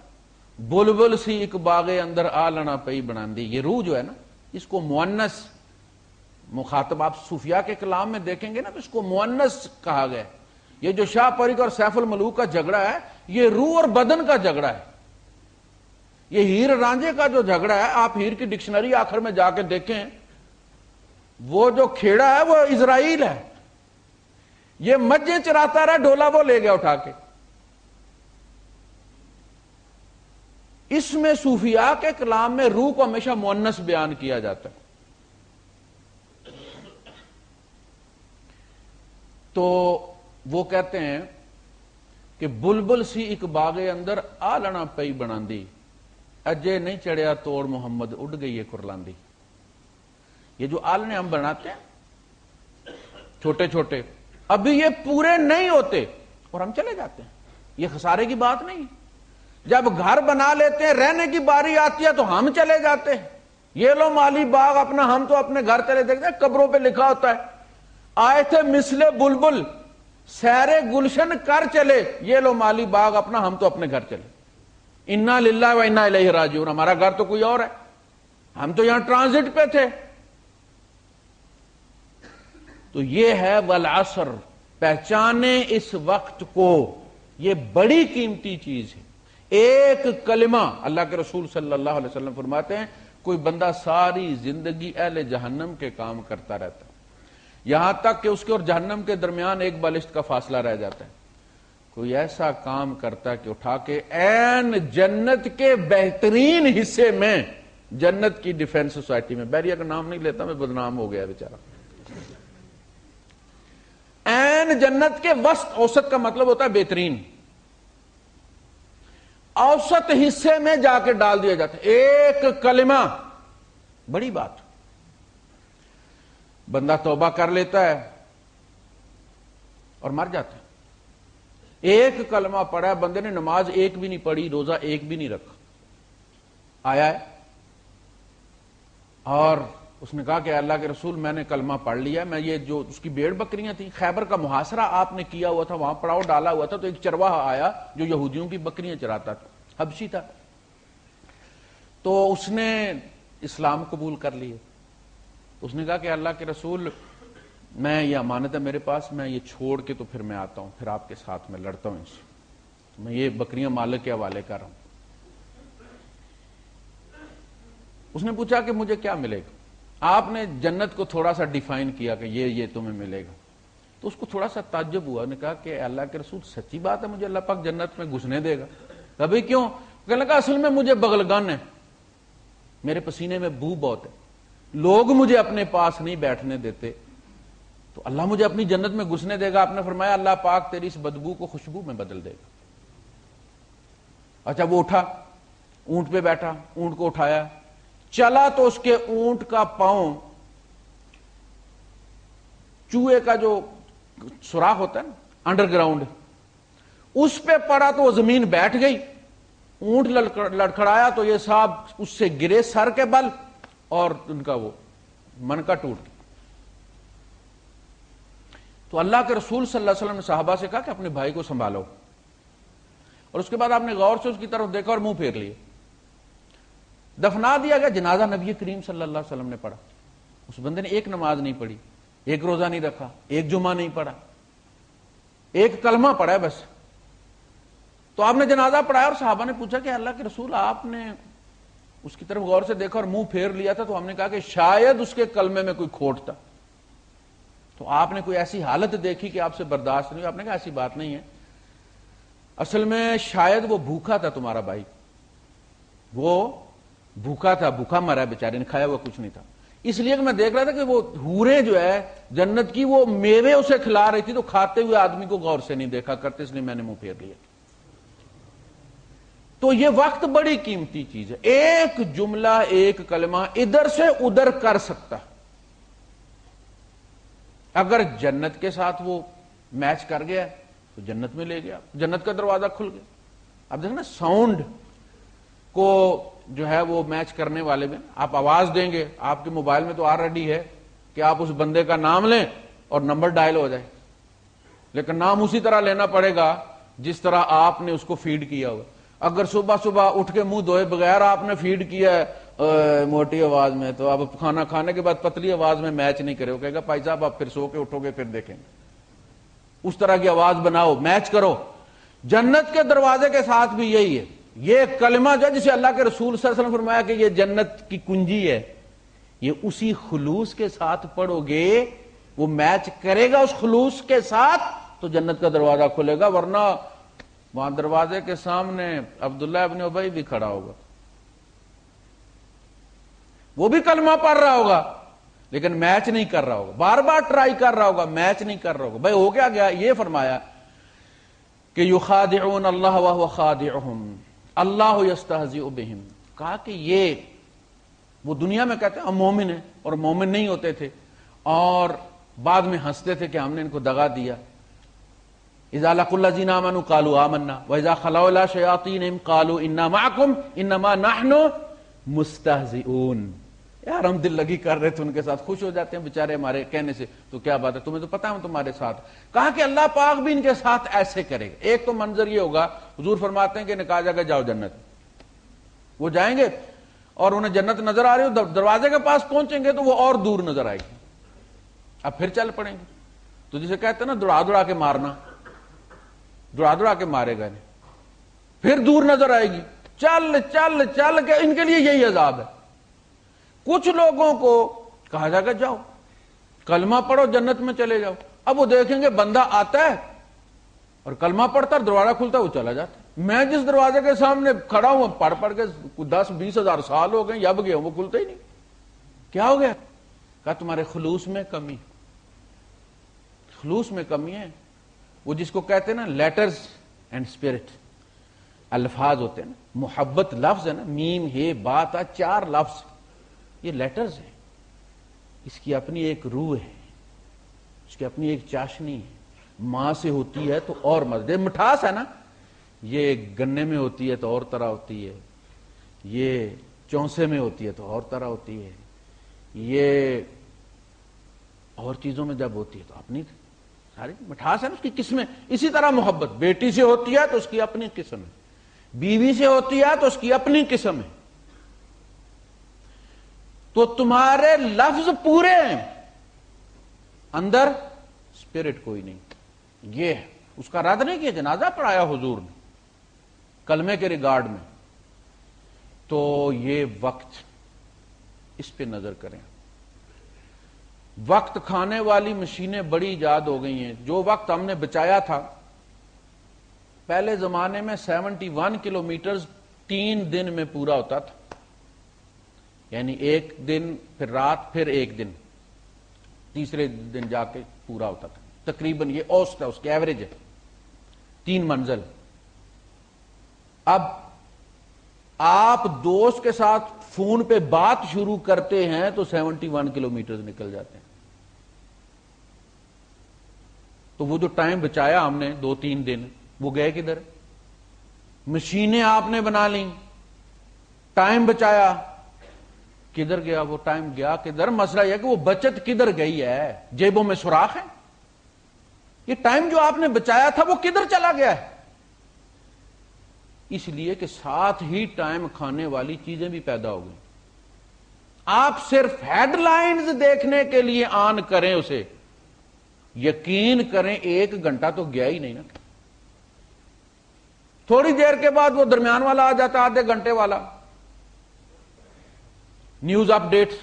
Speaker 1: بلبل سی ایک باغ اندر آلنا پئی بناندی. یہ روح جو ہے نا، اس کو مؤنث مخاطب آپ صوفیاء کے کلام میں دیکھیں گے نا تو اس کو مؤنث کہا گیا. یہ جو شاہ پریک اور سیف الملوک کا جھگڑا ہے یہ روح اور بدن کا جھگڑا ہے. یہ ہیر رانجھے کا جو جھگڑا ہے، آپ ہیر کی ڈکشنری آخر میں جا کے دیکھیں، وہ جو کھیڑا ہے وہ اسرائیل ہے. یہ مجھے چراتا رہا، ڈولا وہ لے گیا اٹھا کے. اس میں صوفیاء کے کلام میں روح کو ہمیشہ مؤنث بیان کیا جاتا ہے. تو وہ کہتے ہیں کہ بلبل سی ایک باغ اندر آلنا پئی بناندی، اجے نہیں چڑھیا توڑ محمد اڑ گئی ہے کرلاندی. یہ جو آلنے ہم بناتے ہیں چھوٹے چھوٹے، ابھی یہ پورے نہیں ہوتے اور ہم چلے جاتے ہیں. یہ خسارے کی بات نہیں. جب گھر بنا لیتے ہیں، رہنے کی باری آتی ہے تو ہم چلے جاتے ہیں. یہ لو مالی باغ اپنا، ہم تو اپنے گھر چلے دیکھتے ہیں، قبروں پہ لکھا ہوتا ہے آئے تھے مثل بلبل سیر گلشن کر چلے، یہ لو مالی باغ اپنا، ہم تو اپنے گھر چلے. انا للہ و انا الیہ راجعون. ہمارا گھر تو کوئی اور ہے، ہم تو یہاں ٹرانزٹ پہ تھے. تو یہ ہے والعصر، پہچانے اس وقت کو، یہ بڑی قیمتی چیز ہے. ایک کلمہ، اللہ کے رسول صلی اللہ علیہ وسلم فرماتے ہیں کوئی بندہ ساری زندگی اہل جہنم کے کام کرتا رہتا ہے، یہاں تک کہ اس کے اور جہنم کے درمیان ایک بالشت کا فاصلہ رہ جاتا ہے. کوئی ایسا کام کرتا ہے کہ اٹھا کے عین جنت کے بہترین حصے میں، جنت کی ڈیفینس سوسائٹی میں، بیریا کا نام نہیں لیتا میں، بدنام ہو گیا بیچارہ، عین جنت کے وسط، اوسط کا مطلب ہوتا ہے بہترین، اوسط حصے میں جا کے ڈال دیا جاتا ہے. ایک کلمہ، بڑی بات. بندہ توبہ کر لیتا ہے اور مر جاتا ہے. ایک کلمہ پڑھا ہے بندے نے، نماز ایک بھی نہیں پڑھی، روزہ ایک بھی نہیں رکھا، آیا ہے اور اس نے کہا کہ اللہ کے رسول میں نے کلمہ پڑھ لیا، میں یہ جو اس کی بھیڑ بکریاں تھیں، خیبر کا محاصرہ آپ نے کیا ہوا تھا، وہاں پڑاؤ ڈالا ہوا تھا، تو ایک چرواہا آیا جو یہودیوں کی بکریاں چراتا تھا، حبشی تھا، تو اس نے اسلام قبول کر لیے. اس نے کہا کہ اللہ کے رسول میں یہ امانت ہے میرے پاس، میں یہ چھوڑ کے تو پھر میں آتا ہوں، پھر آپ کے ساتھ میں لڑتا ہوں ان سے. میں یہ بکریاں مالک کے حوالے کر رہا ہوں. اس نے پوچھا کہ مجھے کیا ملے گا؟ آپ نے جنت کو تھوڑا سا ڈیفائن کیا کہ یہ تمہیں ملے گا. تو اس کو تھوڑا سا تعجب ہوا. نے کہا کہ اللہ کے رسول سچی بات ہے مجھے اللہ پاک جنت میں گھسنے دے گا؟ ابھی کیوں؟ کہنے لگا اصل میں مجھے بغلگن ہے، میرے پسینے میں بو بہت ہے، لوگ مجھے اپنے پاس نہیں بیٹھنے دیتے، تو اللہ مجھے اپنی جنت میں گھسنے دے گا. آپ نے فرمایا اللہ پاک تیری اس بدبو کو خوشبو میں بدل دے گا. اچھا وہ اٹھا، اونٹ پہ بیٹھا، اونٹ کو اٹھایا، چلا تو اس کے اونٹ کا پاؤں چوہے کا جو سوراخ ہوتا ہے نا انڈر گراؤنڈ، اس پہ پڑا تو وہ زمین بیٹھ گئی. اونٹ لڑکھڑایا تو یہ صاحب اس سے گرے سر کے بل اور ان کا وہ منکا ٹوٹ گیا. تو اللہ کے رسول صلی اللہ علیہ وسلم نے صحابہ سے کہا کہ اپنے بھائی کو سنبھالو، اور اس کے بعد آپ نے غور سے اس کی طرف دیکھا اور منہ پھیر لیے. دفنا دیا گیا. جنازہ نبی کریم صلی اللہ علیہ وسلم نے پڑھا. اس بندے نے ایک نماز نہیں پڑھی، ایک روزہ نہیں رکھا، ایک جمعہ نہیں پڑھا، ایک کلمہ پڑھا ہے بس. تو آپ نے جنازہ پڑھایا اور صحابہ نے پوچھا کہ اللہ کے رسول آپ نے اس کی طرف غور سے دیکھا اور منہ پھیر لیا تھا. تو ہم نے کہا کہ شاید اس کے کلمے میں کوئی کھوٹ تھا. تو آپ نے کوئی ایسی حالت دیکھی کہ آپ سے برداشت نہیں ہوئی. آپ نے کہا ایسی بات نہیں ہے، اصل میں شاید وہ بھوکا تھا تمہارا بھائی، وہ بھوکا تھا، بھوکا مرا ہے بیچارے نے، کھایا ہوا کچھ نہیں تھا. اس لیے کہ میں دیکھ رہا تھا کہ وہ حوریں جو ہے جنت کی وہ میوے اسے کھلا رہی تھی، تو کھاتے ہوئے آدمی کو غور سے نہیں دیکھا کرتے، اس لیے میں نے منہ پھیر لیا. تو یہ وقت بڑی قیمتی چیز ہے. ایک جملہ، ایک کلمہ ادھر سے ادھر کر سکتا. اگر جنت کے ساتھ وہ میچ کر گیا تو جنت میں لے گیا، جنت کا دروازہ کھل گیا. اب دیکھنا ساؤنڈ کو جو ہے وہ میچ کرنے والے میں آپ آواز دیں گے، آپ کے موبائل میں تو آلریڈی ہے کہ آپ اس بندے کا نام لیں اور نمبر ڈائل ہو جائے، لیکن نام اسی طرح لینا پڑے گا جس طرح آپ نے اس کو فیڈ کیا ہوا. اگر صبح صبح اٹھ کے منہ دھوئے بغیر آپ نے فیڈ کیا ہے موٹی آواز میں، تو اب کھانا کھانے کے بعد پتلی آواز میں میچ نہیں کرے. وہ کہے گا بھائی صاحب آپ پھر سو کے اٹھو گے پھر دیکھیں گے. اس طرح کی آواز بناؤ، میچ کرو. جنت کے دروازے کے ساتھ بھی یہی ہے. یہ کلمہ جو جسے اللہ کے رسول صلی اللہ علیہ وسلم فرمایا کہ یہ جنت کی کنجی ہے، یہ اسی خلوص کے ساتھ پڑھو گے، وہ میچ کرے گا اس خلوص کے ساتھ تو جنت کا دروازہ کھلے گا. ورنہ وہاں دروازے کے سامنے عبداللہ ابن ابی بھی کھڑا ہوگا، وہ بھی کلمہ پڑھ رہا ہوگا لیکن میچ نہیں کر رہا ہوگا، بار بار ٹرائی کر رہا ہوگا، میچ نہیں کر رہا ہوگا. بھائی ہو گیا یہ فرمایا کہ یخادعون اللہ وهو خادعهم اللہ یستہزئ بہم. کہا کہ یہ وہ دنیا میں کہتے ہیں ہم مومن ہیں اور مومن نہیں ہوتے تھے اور بعد میں ہنستے تھے کہ ہم نے ان کو دغا دیا. اذا لقوا الذین آمنوا قالوا آمنا واذا خلوا الى شیاطینہم قالوا انا معکم انما نحن مستہزئون. یار ہم دل لگی کر رہے تھے ان کے ساتھ، خوش ہو جاتے ہیں بیچارے ہمارے کہنے سے، تو کیا بات ہے تمہیں تو پتا ہم تمہارے ساتھ. کہا کہ اللہ پاک بھی ان کے ساتھ ایسے کرے گا. ایک تو منظر یہ ہوگا، حضور فرماتے ہیں کہ نکاح جا کے جاؤ جنت، وہ جائیں گے اور انہیں جنت نظر آ رہی ہو، دروازے کے پاس پہنچیں گے تو وہ اور دور نظر آئے گی. اب پھر چل پڑیں گے. تو جسے کہتے ہیں نا دوڑا دوڑا کے مارنا، دوڑا دوڑا کے مارے گا، پھر دور نظر آئے گی. چل چل چل کے ان کے لیے یہی عذاب ہے. کچھ لوگوں کو کہا جائے گا جاؤ کلمہ پڑھو جنت میں چلے جاؤ. اب وہ دیکھیں گے بندہ آتا ہے اور کلمہ پڑھتا ہے، دروازہ کھلتا ہے، وہ چلا جاتا ہے. میں جس دروازے کے سامنے کھڑا ہوں پڑھ پڑھ کے 10-20 ہزار سال ہو گئے، اب گیا وہ کھلتا ہی نہیں. کیا ہو گیا؟ کہا تمہارے خلوص میں کمی، خلوص میں کمی ہے. وہ جس کو کہتے ہیں نا لیٹرز اینڈ اسپرٹ، الفاظ ہوتے ہیں نا، محبت لفظ ہے نا، میم ہے با تا، 4 لفظ یہ لیٹرز ہیں. اس کی اپنی ایک روح ہے، اس کی اپنی ایک چاشنی ہے. ماں سے ہوتی ہے تو اور مزے، مٹھاس ہے نا، یہ گنے میں ہوتی ہے تو اور طرح ہوتی ہے، یہ چونسے میں ہوتی ہے تو اور طرح ہوتی ہے، یہ اور چیزوں میں جب ہوتی ہے تو اپنی ساری مٹھاس ہے نا، اس کی قسمیں. اسی طرح محبت بیٹی سے ہوتی ہے تو اس کی اپنی قسم ہے، بیوی سے ہوتی ہے تو اس کی اپنی قسم ہے. تو تمہارے لفظ پورے ہیں، اندر اسپرٹ کوئی نہیں. یہ اس کا رد نہیں کیا، جنازہ پڑھایا حضور نے، کلمے کے ریگارڈ میں، تو یہ وقت، اس پہ نظر کریں۔ وقت کھانے والی مشینیں بڑی ایجاد ہو گئی ہیں۔ جو وقت ہم نے بچایا تھا، پہلے زمانے میں 71 کلومیٹرز 3 دن میں پورا ہوتا تھا، یعنی ایک دن پھر رات پھر ایک دن، تیسرے دن جا کے پورا ہوتا تھا تقریباً۔ یہ اوسط ہے، اس کی ایوریج ہے 3 منزل۔ اب آپ دوست کے ساتھ فون پہ بات شروع کرتے ہیں تو 71 کلومیٹر نکل جاتے ہیں۔ تو وہ جو ٹائم بچایا ہم نے 2-3 دن، وہ گئے کدھر؟ مشینیں آپ نے بنا لیں، ٹائم بچایا، کدھر گیا وہ ٹائم؟ گیا کدھر؟ مسئلہ یہ کہ وہ بچت کدھر گئی ہے؟ جیبوں میں سوراخ ہے؟ یہ ٹائم جو آپ نے بچایا تھا وہ کدھر چلا گیا ہے؟ اس لیے کہ ساتھ ہی ٹائم کھانے والی چیزیں بھی پیدا ہو گئی۔ آپ صرف ہیڈ لائنز دیکھنے کے لیے آن کریں اسے، یقین کریں 1 گھنٹہ تو گیا ہی نہیں نا۔ تھوڑی دیر کے بعد وہ درمیان والا آ جاتا، آدھے گھنٹے والا، نیوز اپ ڈیٹس،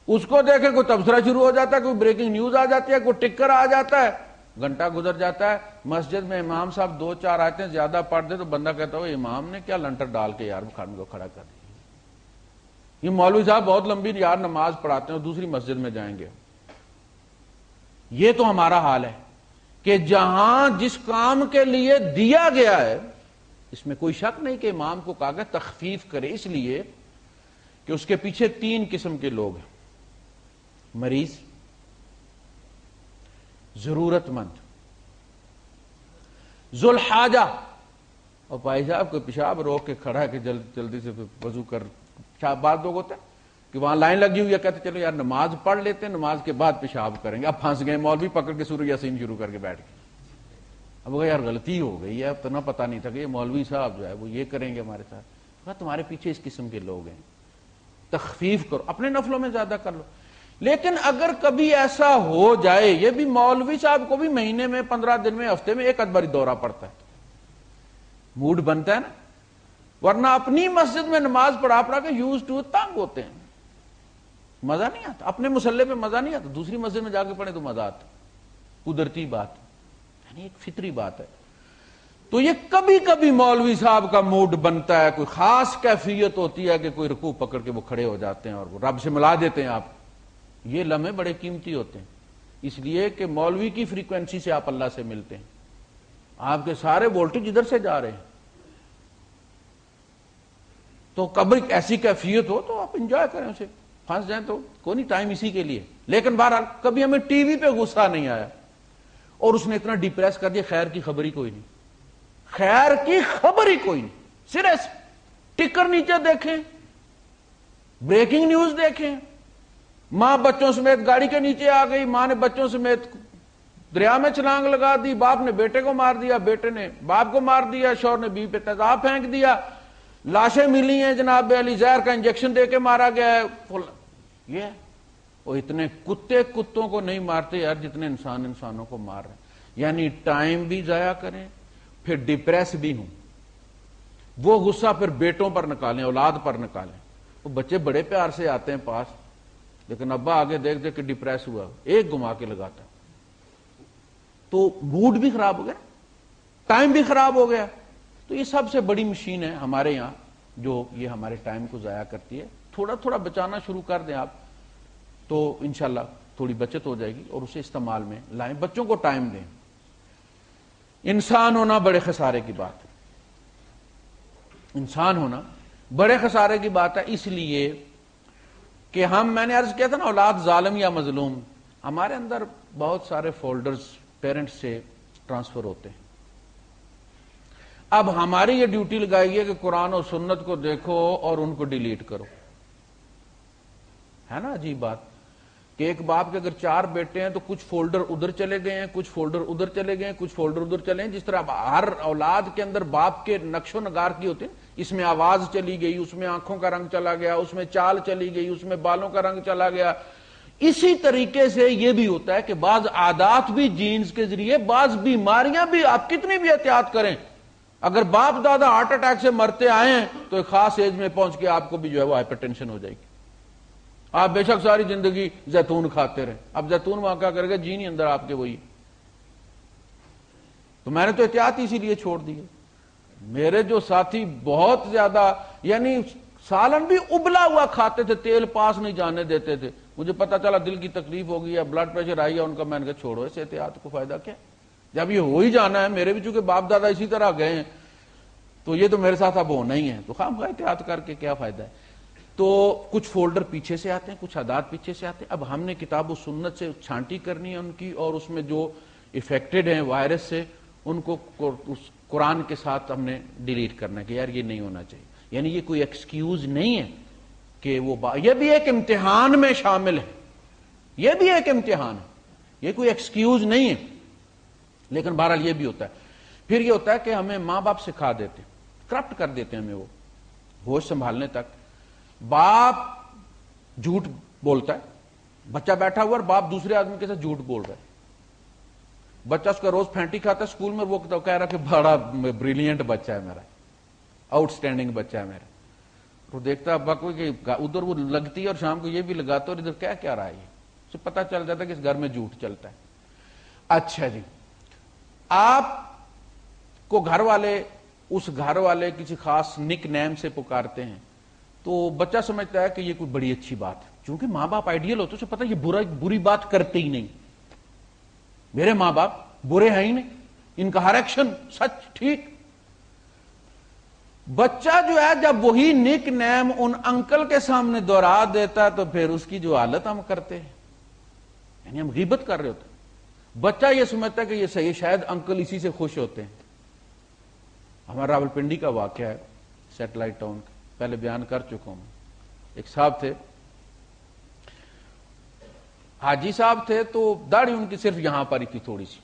Speaker 1: اس کو دیکھیں کوئی تبصرہ شروع ہو جاتا ہے، کوئی بریکنگ نیوز آ جاتی ہے، کوئی ٹکر آ جاتا ہے، گھنٹہ گزر جاتا ہے۔ مسجد میں امام صاحب 2-4 آیتیں زیادہ پڑھ دے تو بندہ کہتا ہو امام نے کیا لنٹر ڈال کے یار بخار کو کھڑا کر دیا، یہ مولوی صاحب بہت لمبی یار نماز پڑھاتے ہیں اور دوسری مسجد میں جائیں گے۔ یہ تو ہمارا حال ہے کہ جہاں جس کام کے لیے دیا گیا ہے، اس میں کوئی شک نہیں کہ امام کو کہا گیا تخفیف کرے، اس لیے کہ اس کے پیچھے 3 قسم کے لوگ ہیں: مریض، ضرورت مند، ذوالحاجہ۔ اور بھائی صاحب کوئی پیشاب روک کے کھڑا ہے کہ جلدی سے وضو کر، بعض لوگ ہوتے ہیں کہ وہاں لائن لگی ہوئی ہے، کہتے چلو یار نماز پڑھ لیتے ہیں، نماز کے بعد پیشاب کریں گے۔ اب پھنس گئے، مولوی پکڑ کے سورہ یاسین شروع کر کے بیٹھ گئے۔ اب وہ یار غلطی ہو گئی ہے، اب تو نہ پتہ نہیں تھا کہ یہ مولوی صاحب جو ہے وہ یہ کریں گے ہمارے ساتھ۔ تمہارے پیچھے اس قسم کے لوگ ہیں، تخفیف کرو، اپنے نفلوں میں زیادہ کر لو۔ لیکن اگر کبھی ایسا ہو جائے، یہ بھی مولوی صاحب کو بھی مہینے میں 15 دن میں ہفتے میں 1 آدھ باری دورہ پڑتا ہے، موڈ بنتا ہے نا، ورنہ اپنی مسجد میں نماز پڑھا کے یوز ٹو تنگ ہوتے ہیں، مزہ نہیں آتا، اپنے مسلح پہ مزہ نہیں آتا، دوسری مسجد میں جا کے پڑھے تو مزہ آتا، قدرتی بات، یعنی ایک فطری بات ہے۔ تو یہ کبھی کبھی مولوی صاحب کا موڈ بنتا ہے، کوئی خاص کیفیت ہوتی ہے کہ کوئی رکوع پکڑ کے وہ کھڑے ہو جاتے ہیں اور وہ رب سے ملا دیتے ہیں۔ آپ یہ لمحے بڑے قیمتی ہوتے ہیں، اس لیے کہ مولوی کی فریکوینسی سے آپ اللہ سے ملتے ہیں، آپ کے سارے وولٹیج ادھر سے جا رہے ہیں۔ تو کبھی ایسی کیفیت ہو تو آپ انجوائے کریں اسے، پھنس جائیں تو کوئی نہیں، ٹائم اسی کے لیے۔ لیکن بہرحال کبھی ہمیں ٹی وی پہ غصہ نہیں آیا اور اس نے اتنا ڈپریس کر دیا، خیر کی خبر ہی کوئی نہیں، خیر کی خبر ہی کوئی نہیں، سرے سے ٹکر نیچے دیکھیں، بریکنگ نیوز دیکھیں، ماں بچوں سمیت گاڑی کے نیچے آ گئی، ماں نے بچوں سمیت دریا میں چھلانگ لگا دی، باپ نے بیٹے کو مار دیا، بیٹے نے باپ کو مار دیا، شوہر نے بیوی پہ تیزاب پھینک دیا، لاشیں ملی ہیں جناب علی، زہر کا انجیکشن دے کے مارا گیا ہے۔ یہ وہ اتنے کتوں کو نہیں مارتے یار جتنے انسانوں کو مار رہے ہیں، یعنی ٹائم بھی ضائع کریں، پھر ڈپریس بھی ہوں، وہ غصہ پھر بیٹوں پر نکالیں، اولاد پر نکالیں۔ وہ بچے بڑے پیار سے آتے ہیں پاس، لیکن ابا آگے دیکھ دیکھ کے ڈپریس ہوا، ایک گما کے لگاتا، تو موڈ بھی خراب ہو گیا، ٹائم بھی خراب ہو گیا۔ تو یہ سب سے بڑی مشین ہے ہمارے یہاں جو یہ ہمارے ٹائم کو ضائع کرتی ہے۔ تھوڑا تھوڑا بچانا شروع کر دیں آپ تو انشاءاللہ تھوڑی بچت ہو جائے گی، اور اسے استعمال میں لائیں، بچوں کو ٹائم دیں۔ انسان ہونا بڑے خسارے کی بات ہے، انسان ہونا بڑے خسارے کی بات ہے، اس لیے کہ میں نے عرض کیا تھا نا، اولاد ظالم یا مظلوم، ہمارے اندر بہت سارے فولڈرز پیرنٹس سے ٹرانسفر ہوتے ہیں۔ اب ہماری یہ ڈیوٹی لگائی ہے کہ قرآن اور سنت کو دیکھو اور ان کو ڈیلیٹ کرو، ہے نا عجیب بات کہ ایک باپ کے اگر 4 بیٹے ہیں تو کچھ فولڈر ادھر چلے گئے ہیں، کچھ فولڈر ادھر چلے گئے ہیں، کچھ فولڈر ادھر چلے ہیں، جس طرح ہر اولاد کے اندر باپ کے نقش و نگار کی ہوتے ہیں، اس میں آواز چلی گئی، اس میں آنکھوں کا رنگ چلا گیا، اس میں چال چلی گئی، اس میں بالوں کا رنگ چلا گیا۔ اسی طریقے سے یہ بھی ہوتا ہے کہ بعض عادات بھی جینز کے ذریعے، بعض بیماریاں بھی، آپ کتنی بھی احتیاط کریں اگر باپ دادا ہارٹ اٹیک سے مرتے آئے ہیں تو ایک خاص ایج میں پہنچ کے آپ کو بھی جو ہے وہ ہائپر ٹینشن ہو جائے گی. آپ بے شک ساری زندگی زیتون کھاتے رہے, اب زیتون وہاں کیا کرے گا, جی نہیں اندر آپ کے وہی. تو میں نے تو احتیاط اسی لیے چھوڑ دی. میرے جو ساتھی بہت زیادہ یعنی سالن بھی ابلا ہوا کھاتے تھے, تیل پاس نہیں جانے دیتے تھے. مجھے پتا چلا دل کی تکلیف ہو گئی ہے, بلڈ پریشر آئی ہے ان کا, میں نے کہا چھوڑو اس احتیاط کو, فائدہ کیا, جب یہ ہو ہی جانا ہے. میرے بھی چونکہ باپ دادا اسی طرح گئے ہیں تو یہ تو میرے ساتھ اب ہونا ہی ہے, تو خام خواہ احتیاط کر کے کیا فائدہ ہے. تو کچھ فولڈر پیچھے سے آتے ہیں, کچھ عادات پیچھے سے آتے ہیں. اب ہم نے کتاب و سنت سے چھانٹی کرنی ہے ان کی, اور اس میں جو افیکٹڈ ہیں وائرس سے ان کو قرآن کے ساتھ ہم نے ڈیلیٹ کرنا ہے کہ یار یہ نہیں ہونا چاہیے. یعنی یہ کوئی ایکسکیوز نہیں ہے کہ وہ یہ بھی ایک امتحان میں شامل ہے, یہ بھی ایک امتحان ہے, یہ کوئی ایکسکیوز نہیں ہے. لیکن بہرحال یہ بھی ہوتا ہے. پھر یہ ہوتا ہے کہ ہمیں ماں باپ سکھا دیتے ہیں, کرپٹ کر دیتے ہیں ہمیں, وہ ہوش سنبھالنے تک. باپ جھوٹ بولتا ہے, بچہ بیٹھا ہوا اور باپ دوسرے آدمی کے ساتھ جھوٹ بول رہا ہے. بچہ اس کا روز پھینٹی کھاتا ہے اسکول میں, وہ کہہ رہا کہ بڑا بریلینٹ بچہ ہے میرا, آؤٹ سٹینڈنگ بچہ ہے میرا. وہ دیکھتا ابا کو کہ ادھر وہ لگتی ہے اور شام کو یہ بھی لگاتا اور ادھر کیا کیا رہا ہے, اسے پتا چل جاتا ہے کہ اس گھر میں جھوٹ چلتا ہے. اچھا جی, آپ کو گھر والے اس گھر والے کسی خاص نک نیم سے پکارتے ہیں تو بچہ سمجھتا ہے کہ یہ کوئی بڑی اچھی بات ہے. چونکہ ماں باپ آئیڈیل ہوتے, اسے پتا یہ بری بات کرتے ہی نہیں, میرے ماں باپ برے ہیں ہی نہیں, ان کا ہر ایکشن سچ ٹھیک. بچہ جو ہے جب وہی نک نیم ان انکل کے سامنے دوہرا دیتا ہے تو پھر اس کی جو حالت ہم کرتے ہیں, یعنی ہم غیبت کر رہے ہوتے ہیں. بچہ یہ سمجھتا ہے کہ یہ صحیح, شاید انکل اسی سے خوش ہوتے ہیں. ہمارا راولپنڈی کا واقعہ ہے, سیٹلائٹ ٹاؤن کا, پہلے بیان کر چکا ہوں. ایک صاحب تھے, حاجی صاحب تھے, تو داڑھی ان کی صرف یہاں پر ہی تھی تھوڑی سی.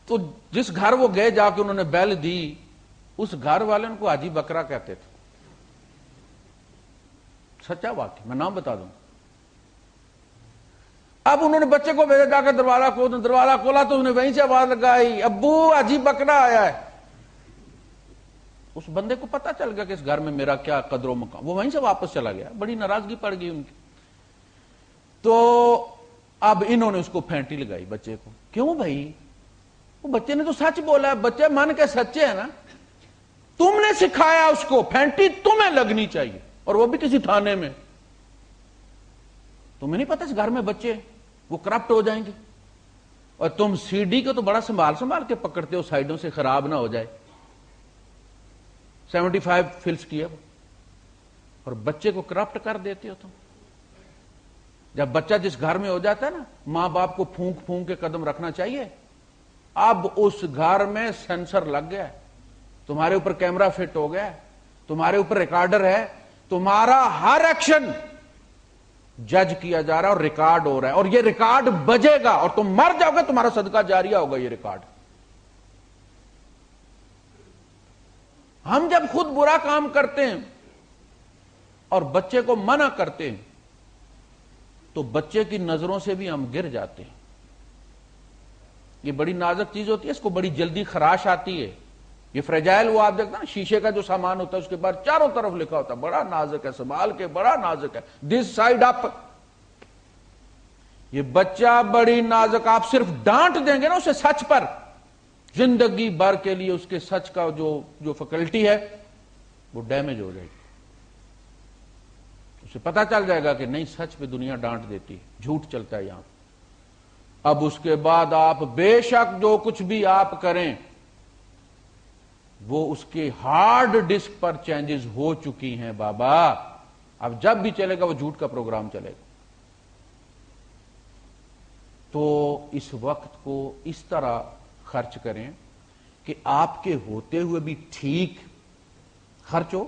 Speaker 1: تو جس گھر وہ گئے جا کے انہوں نے بیل دی, اس گھر والے ان کو حاجی بکرا کہتے تھے. سچا واقعہ, میں نام بتا دوں. اب انہوں نے بچے کو بھیجا جا کے دروازہ کھولا تو انہیں وہیں سے آواز لگائی, ابو حاجی بکرا آیا ہے. اس بندے کو پتا چل گیا کہ اس گھر میں میرا کیا قدر و مقام, وہ وہیں سے واپس چلا گیا. بڑی ناراضگی پڑ گئی ان کی. تو اب انہوں نے اس کو پھینٹی لگائی بچے کو. کیوں بھائی, وہ بچے نے تو سچ بولا ہے, بچے من کے سچے ہیں نا, تم نے سکھایا اس کو, پھینٹی تمہیں لگنی چاہیے, اور وہ بھی کسی تھانے میں. تمہیں نہیں پتا اس گھر میں بچے وہ کرپٹ ہو جائیں گے, اور تم سی ڈی کو تو بڑا سنبھال کے پکڑتے ہو, سائڈوں سے خراب نہ ہو جائے. 75 فلس کیا, اور بچے کو کرپٹ کر دیتے ہو تم. جب بچہ جس گھر میں ہو جاتا ہے نا, ماں باپ کو پھونک پھونک کے قدم رکھنا چاہیے. اب اس گھر میں سینسر لگ گیا ہے, تمہارے اوپر کیمرہ فٹ ہو گیا ہے, تمہارے اوپر ریکارڈر ہے, تمہارا ہر ایکشن جج کیا جا رہا ہے اور ریکارڈ ہو رہا ہے, اور یہ ریکارڈ بجے گا اور تم مر جاؤ گے, تمہارا صدقہ جاریہ ہوگا یہ ریکارڈ. ہم جب خود برا کام کرتے ہیں اور بچے کو منع کرتے ہیں تو بچے کی نظروں سے بھی ہم گر جاتے ہیں. یہ بڑی نازک چیز ہوتی ہے, اس کو بڑی جلدی خراش آتی ہے. یہ فریجائل, وہ آپ دیکھتے ہیں شیشے کا جو سامان ہوتا ہے اس کے بعد چاروں طرف لکھا ہوتا ہے بڑا نازک ہے, سنبھال کے, بڑا نازک ہے, دس سائڈ اپ. یہ بچہ بڑی نازک, آپ صرف ڈانٹ دیں گے نا اسے سچ پر, زندگی بھر کے لیے اس کے سچ کا جو فیکلٹی ہے وہ ڈیمیج ہو جائے گی. اسے پتا چل جائے گا کہ نہیں, سچ پہ دنیا ڈانٹ دیتی ہے, جھوٹ چلتا ہے یہاں. اب اس کے بعد آپ بے شک جو کچھ بھی آپ کریں وہ اس کے ہارڈ ڈسک پر چینجز ہو چکی ہیں بابا. اب جب بھی چلے گا وہ جھوٹ کا پروگرام چلے گا. تو اس وقت کو اس طرح خرچ کریں کہ آپ کے ہوتے ہوئے بھی ٹھیک خرچ ہو,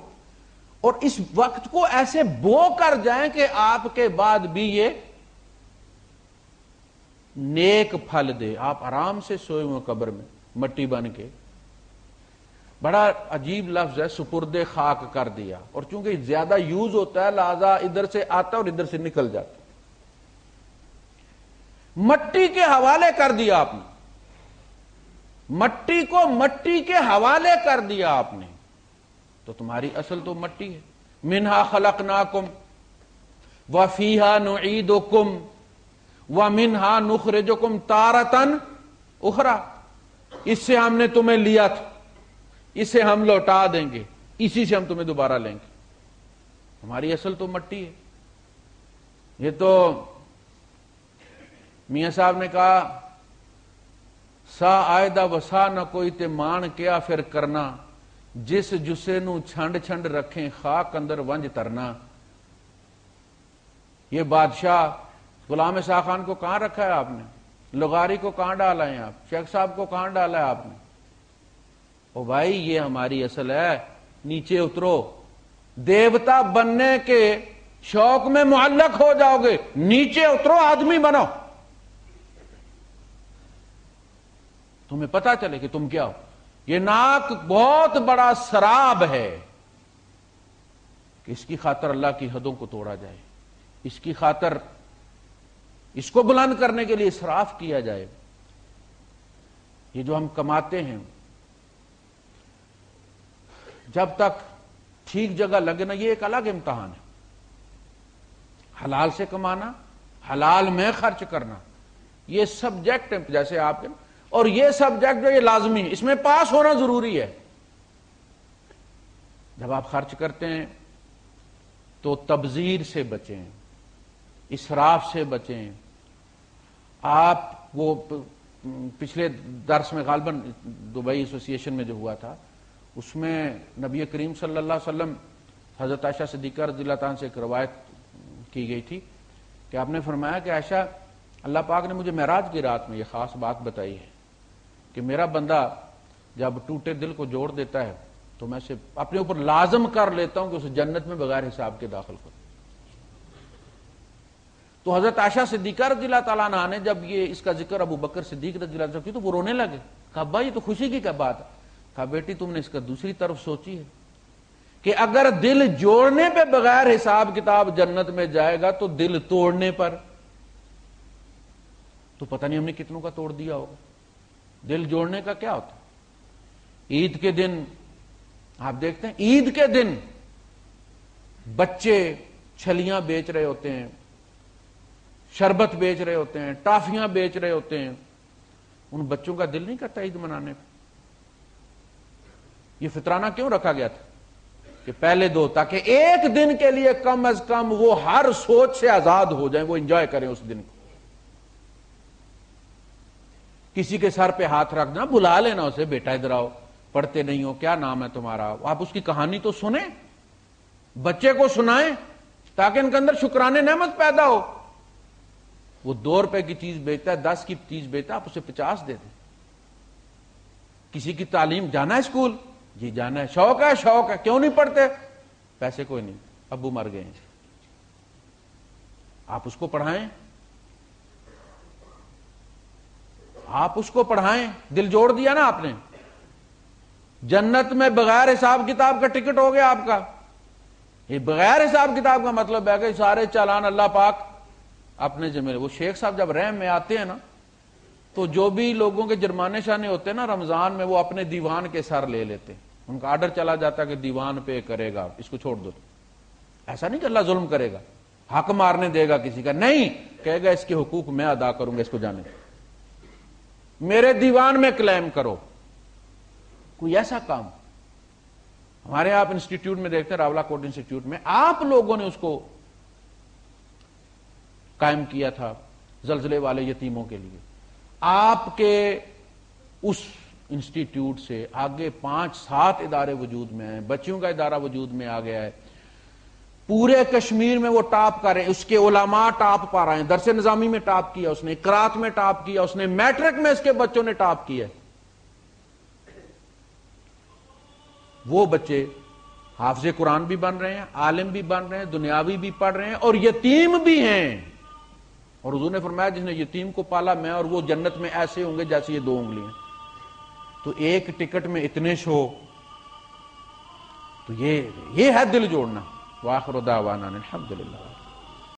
Speaker 1: اور اس وقت کو ایسے بو کر جائیں کہ آپ کے بعد بھی یہ نیک پھل دے. آپ آرام سے سوئے ہوئے قبر میں مٹی بن کے, بڑا عجیب لفظ ہے, سپرد خاک کر دیا, اور چونکہ زیادہ یوز ہوتا ہے لہذا ادھر سے آتا اور ادھر سے نکل جاتا. مٹی کے حوالے کر دیا آپ نے. مٹی کو مٹی کے حوالے کر دیا آپ نے، تو تمہاری اصل تو مٹی ہے۔ منہا خلقناکم وفیہا نعیدکم ومنہا نخرجکم تارۃ اخری، اس سے ہم نے تمہیں لیا تھا، اسے ہم لوٹا دیں گے، اسی سے ہم تمہیں دوبارہ لیں گے۔ ہماری اصل تو مٹی ہے۔ یہ تو میاں صاحب نے کہا سا آئدہ وسا نہ کوئی تے مان کیا پھر کرنا، جس جسے نو چھنڈ چھنڈ رکھیں خاک اندر ونج ترنا۔ یہ بادشاہ غلام اسحاق خان کو کہاں رکھا ہے آپ نے؟ لغاری کو کہاں ڈالا ہے آپ؟ شیخ صاحب کو کہاں ڈالا ہے آپ نے؟ او بھائی یہ ہماری اصل ہے، نیچے اترو۔ دیوتا بننے کے شوق میں معلق ہو جاؤ گے، نیچے اترو، آدمی بنو، تمہیں پتا چلے کہ تم کیا ہو۔ یہ ناک بہت بڑا سراب ہے کہ اس کی خاطر اللہ کی حدوں کو توڑا جائے، اس کی خاطر اس کو بلند کرنے کے لیے اسراف کیا جائے۔ یہ جو ہم کماتے ہیں جب تک ٹھیک جگہ لگے نا، یہ ایک الگ امتحان ہے۔ حلال سے کمانا، حلال میں خرچ کرنا، یہ سبجیکٹ جیسے آپ کے، اور یہ سبجیکٹ جو یہ لازمی ہے، اس میں پاس ہونا ضروری ہے۔ جب آپ خرچ کرتے ہیں تو تبذیر سے بچیں، اسراف سے بچیں۔ آپ وہ پچھلے درس میں غالباً دبئی ایسوسی ایشن میں جو ہوا تھا، اس میں نبی کریم صلی اللہ علیہ وسلم حضرت عائشہ صدیقہ رضی اللہ تعالیٰ سے ایک روایت کی گئی تھی کہ آپ نے فرمایا کہ عائشہ، اللہ پاک نے مجھے معراج کی رات میں یہ خاص بات بتائی ہے کہ میرا بندہ جب ٹوٹے دل کو جوڑ دیتا ہے تو میں اسے اپنے اوپر لازم کر لیتا ہوں کہ اسے جنت میں بغیر حساب کے داخل کروں۔ تو حضرت عائشہ صدیقہ رضی اللہ تعالیٰ عنہ نے جب یہ اس کا ذکر ابو بکر صدیق رضی اللہ عنہ کی تو وہ رونے لگے۔ کہا ابا یہ تو خوشی کی کیا بات ہے؟ کہا بیٹی تم نے اس کا دوسری طرف سوچی ہے کہ اگر دل جوڑنے پہ بغیر حساب کتاب جنت میں جائے گا تو دل توڑنے پر تو پتہ نہیں ہم نے کتنوں کا توڑ دیا ہوگا۔ دل جوڑنے کا کیا ہوتا ہے؟ عید کے دن آپ دیکھتے ہیں، عید کے دن بچے چھلیاں بیچ رہے ہوتے ہیں، شربت بیچ رہے ہوتے ہیں، ٹافیاں بیچ رہے ہوتے ہیں، ان بچوں کا دل نہیں کرتا عید منانے پہ؟ یہ فطرانہ کیوں رکھا گیا تھا؟ کہ پہلے دو، تاکہ ایک دن کے لیے کم از کم وہ ہر سوچ سے آزاد ہو جائیں، وہ انجوائے کریں اس دن کو۔ کسی کے سر پہ ہاتھ رکھ دینا، بلا لینا اسے، بیٹا ادھر آؤ، پڑھتے نہیں ہو، کیا نام ہے تمہارا؟ آپ اس کی کہانی تو سنیں، بچے کو سنائیں تاکہ ان کے اندر شکرانے نعمت پیدا ہو۔ وہ 2 روپے کی چیز بیچتا ہے، 10 کی چیز بیچتا ہے، آپ اسے 50 دے دیں۔ کسی کی تعلیم جانا ہے اسکول، جی جانا ہے، شوق ہے، شوق ہے، کیوں نہیں پڑھتے؟ پیسے کوئی نہیں، ابو مر گئے ہیں، آپ اس کو پڑھائیں، آپ اس کو پڑھائیں، دل جوڑ دیا نا آپ نے، جنت میں بغیر حساب کتاب کا ٹکٹ ہو گیا آپ کا۔ یہ بغیر حساب کتاب کا مطلب ہے کہ سارے چالان اللہ پاک اپنے ذمہ۔ وہ شیخ صاحب جب رحم میں آتے ہیں نا تو جو بھی لوگوں کے جرمانے شانے ہوتے ہیں نا رمضان میں، وہ اپنے دیوان کے سر لے لیتے، ان کا آرڈر چلا جاتا ہے کہ دیوان پہ کرے گا، اس کو چھوڑ دو۔ ایسا نہیں کہ اللہ ظلم کرے گا، حق مارنے دے گا کسی کا، نہیں، کہے گا اس کے حقوق میں ادا کروں گا، اس کو جانے میرے دیوان میں کلیم کرو۔ کوئی ایسا کام ہمارے آپ انسٹیٹیوٹ میں دیکھتے ہیں، راولہ کوٹ انسٹیٹیوٹ میں آپ لوگوں نے اس کو قائم کیا تھا زلزلے والے یتیموں کے لیے۔ آپ کے اس انسٹیٹیوٹ سے آگے 5-7 ادارے وجود میں ہیں، بچیوں کا ادارہ وجود میں آ گیا ہے، پورے کشمیر میں وہ ٹاپ کر رہے ہیں، اس کے علماء ٹاپ پا رہے ہیں، درس نظامی میں ٹاپ کیا اس نے، قرات میں ٹاپ کیا اس نے، میٹرک میں اس کے بچوں نے ٹاپ کیا۔ وہ بچے حافظ قرآن بھی بن رہے ہیں، عالم بھی بن رہے ہیں، دنیاوی بھی پڑھ رہے ہیں، اور یتیم بھی ہیں۔ اور حضور نے فرمایا جس نے یتیم کو پالا، میں اور وہ جنت میں ایسے ہوں گے جیسے یہ 2 انگلیاں۔ تو ایک ٹکٹ میں اتنے شو، تو یہ ہے دل جوڑنا۔ وآخر دعوانا الحمدللہ۔